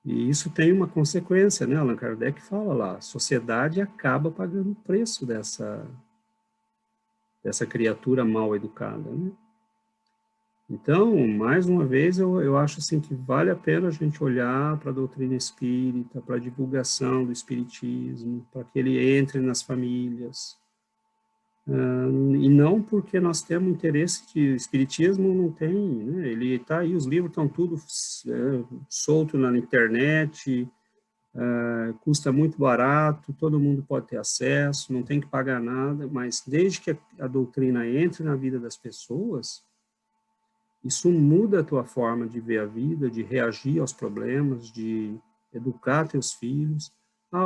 E isso tem uma consequência, né? Allan Kardec fala lá, a sociedade acaba pagando o preço dessa criatura mal educada, né? Então, mais uma vez, eu acho assim que vale a pena a gente olhar para a doutrina espírita, para a divulgação do espiritismo, para que ele entre nas famílias. E não porque nós temos interesse de... O espiritismo não tem, né? Ele está aí, os livros estão tudo solto na internet, custa muito barato, todo mundo pode ter acesso, não tem que pagar nada, mas desde que a doutrina entre na vida das pessoas, isso muda a tua forma de ver a vida, de reagir aos problemas, de educar teus filhos.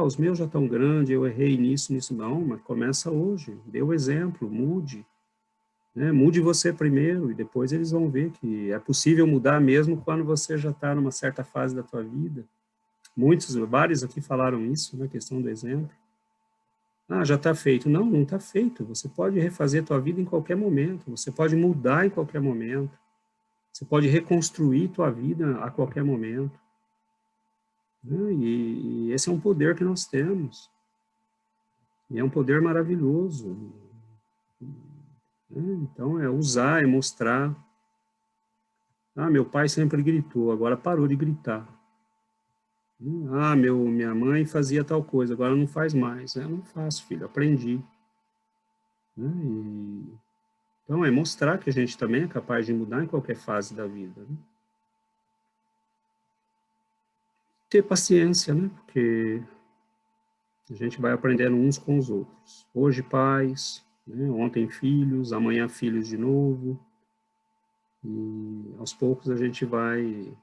Os meus já estão grandes, eu errei nisso, não, mas começa hoje, dê o exemplo, mude. Né? Mude você primeiro, e depois eles vão ver que é possível mudar mesmo quando você já está numa certa fase da tua vida. Vários aqui falaram isso, na questão do exemplo. Já está feito. Não, não está feito. Você pode refazer a tua vida em qualquer momento, você pode mudar em qualquer momento, você pode reconstruir tua vida a qualquer momento. E esse é um poder que nós temos. E é um poder maravilhoso. Então, é usar, é mostrar. Meu pai sempre gritou, agora parou de gritar. Minha mãe fazia tal coisa, agora não faz mais. Eu não faço, filho, aprendi. Então, é mostrar que a gente também é capaz de mudar em qualquer fase da vida. Ter paciência, né? Porque a gente vai aprendendo uns com os outros. Hoje pais, né? Ontem filhos, amanhã filhos de novo. E aos poucos a gente vai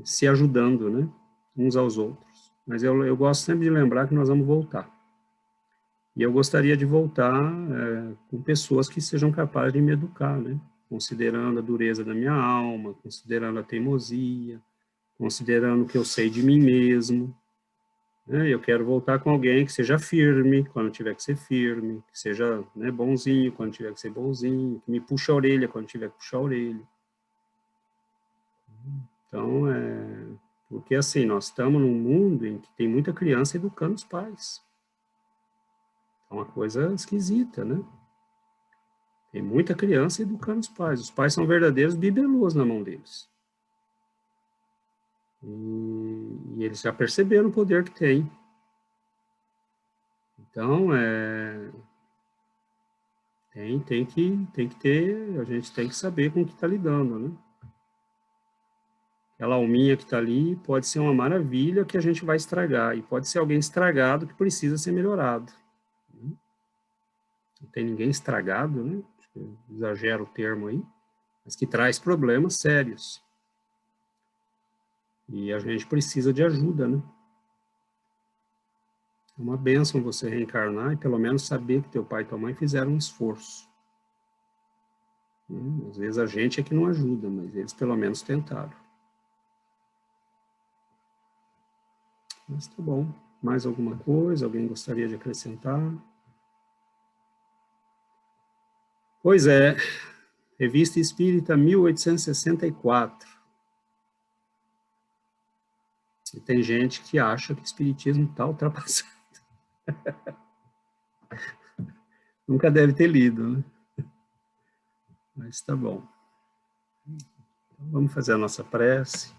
se ajudando, né? Uns aos outros. Mas eu gosto sempre de lembrar que nós vamos voltar. E eu gostaria de voltar com pessoas que sejam capazes de me educar, né? Considerando a dureza da minha alma, considerando a teimosia, considerando o que eu sei de mim mesmo. Eu quero voltar com alguém que seja firme quando tiver que ser firme, que seja, né, bonzinho quando tiver que ser bonzinho, que me puxe a orelha quando tiver que puxar a orelha. Então, porque assim, nós estamos num mundo em que tem muita criança educando os pais. É uma coisa esquisita, né? Tem muita criança educando os pais são verdadeiros bibelôs na mão deles. E eles já perceberam o poder que tem. Então, tem que ter, a gente tem que saber com o que está lidando, né? Aquela alminha que está ali pode ser uma maravilha que a gente vai estragar, e pode ser alguém estragado que precisa ser melhorado. Não tem ninguém estragado, né? Exagero o termo aí, mas que traz problemas sérios. E a gente precisa de ajuda, né? É uma bênção você reencarnar e pelo menos saber que teu pai e tua mãe fizeram um esforço. Às vezes a gente é que não ajuda, mas eles pelo menos tentaram. Mas tá bom. Mais alguma coisa? Alguém gostaria de acrescentar? Pois é. Revista Espírita 1864. E tem gente que acha que o espiritismo está ultrapassado. Nunca deve ter lido, né? Mas tá bom. Então, vamos fazer a nossa prece.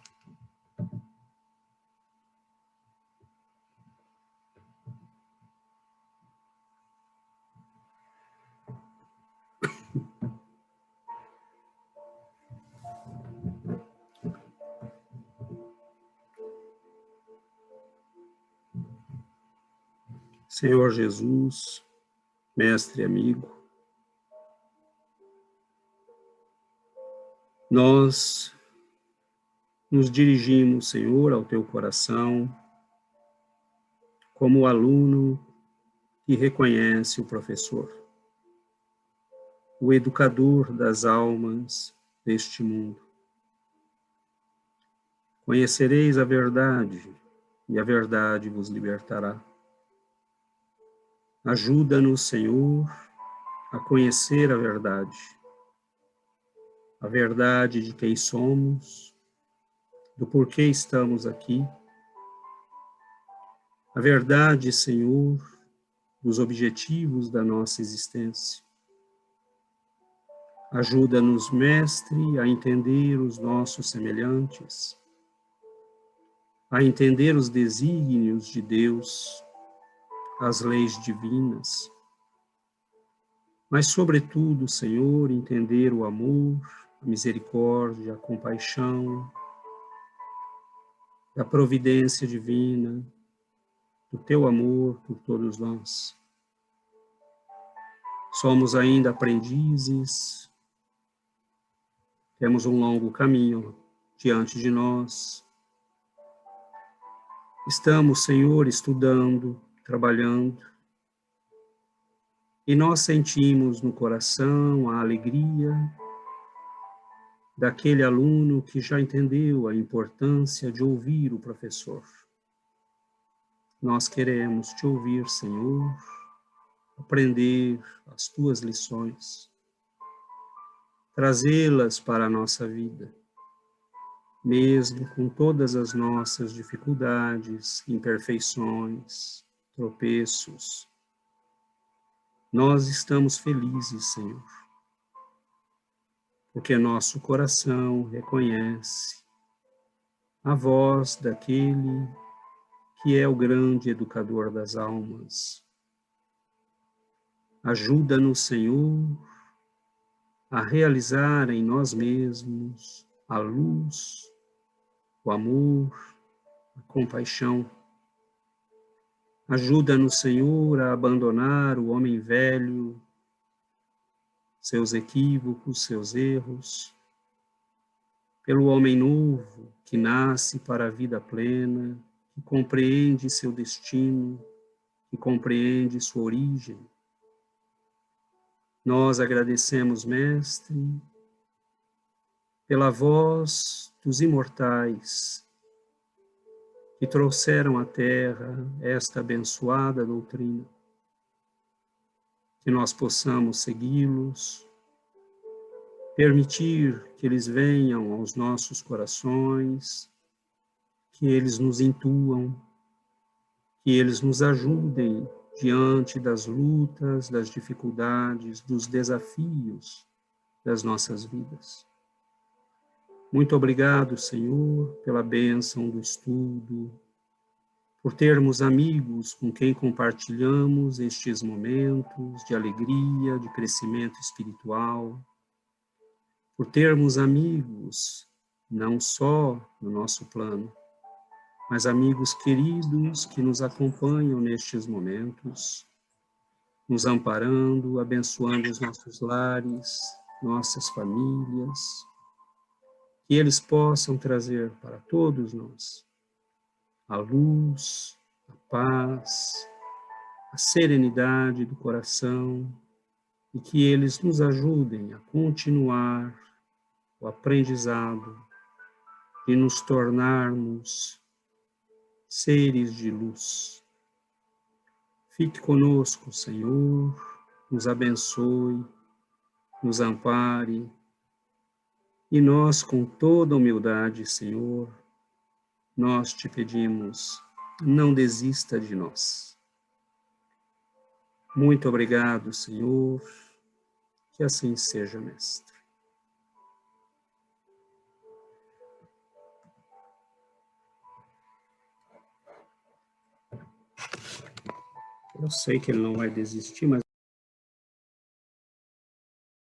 Senhor Jesus, mestre e amigo, nós nos dirigimos, Senhor, ao teu coração, como o aluno que reconhece o professor, o educador das almas deste mundo. Conhecereis a verdade, e a verdade vos libertará. Ajuda-nos, Senhor, a conhecer a verdade de quem somos, do porquê estamos aqui, a verdade, Senhor, dos objetivos da nossa existência. Ajuda-nos, Mestre, a entender os nossos semelhantes, a entender os desígnios de Deus, as leis divinas, mas, sobretudo, Senhor, entender o amor, a misericórdia, a compaixão, a providência divina, do teu amor por todos nós. Somos ainda aprendizes, temos um longo caminho diante de nós. Estamos, Senhor, estudando, trabalhando, e nós sentimos no coração a alegria daquele aluno que já entendeu a importância de ouvir o professor. Nós queremos te ouvir, Senhor, aprender as tuas lições, trazê-las para a nossa vida, mesmo com todas as nossas dificuldades, imperfeições, tropeços. Nós estamos felizes, Senhor, porque nosso coração reconhece a voz daquele que é o grande educador das almas. Ajuda-nos, Senhor, a realizar em nós mesmos a luz, o amor, a compaixão. Ajuda-nos, Senhor, a abandonar o homem velho, seus equívocos, seus erros, pelo homem novo que nasce para a vida plena, que compreende seu destino, que compreende sua origem. Nós agradecemos, Mestre, pela voz dos imortais que trouxeram à Terra esta abençoada doutrina, que nós possamos segui-los, permitir que eles venham aos nossos corações, que eles nos intuam, que eles nos ajudem diante das lutas, das dificuldades, dos desafios das nossas vidas. Muito obrigado, Senhor, pela bênção do estudo, por termos amigos com quem compartilhamos estes momentos de alegria, de crescimento espiritual, por termos amigos, não só no nosso plano, mas amigos queridos que nos acompanham nestes momentos, nos amparando, abençoando os nossos lares, nossas famílias, que eles possam trazer para todos nós a luz, a paz, a serenidade do coração, e que eles nos ajudem a continuar o aprendizado de nos tornarmos seres de luz. Fique conosco, Senhor, nos abençoe, nos ampare, e nós, com toda humildade, Senhor, nós te pedimos, não desista de nós. Muito obrigado, Senhor, que assim seja, Mestre. Eu sei que ele não vai desistir, mas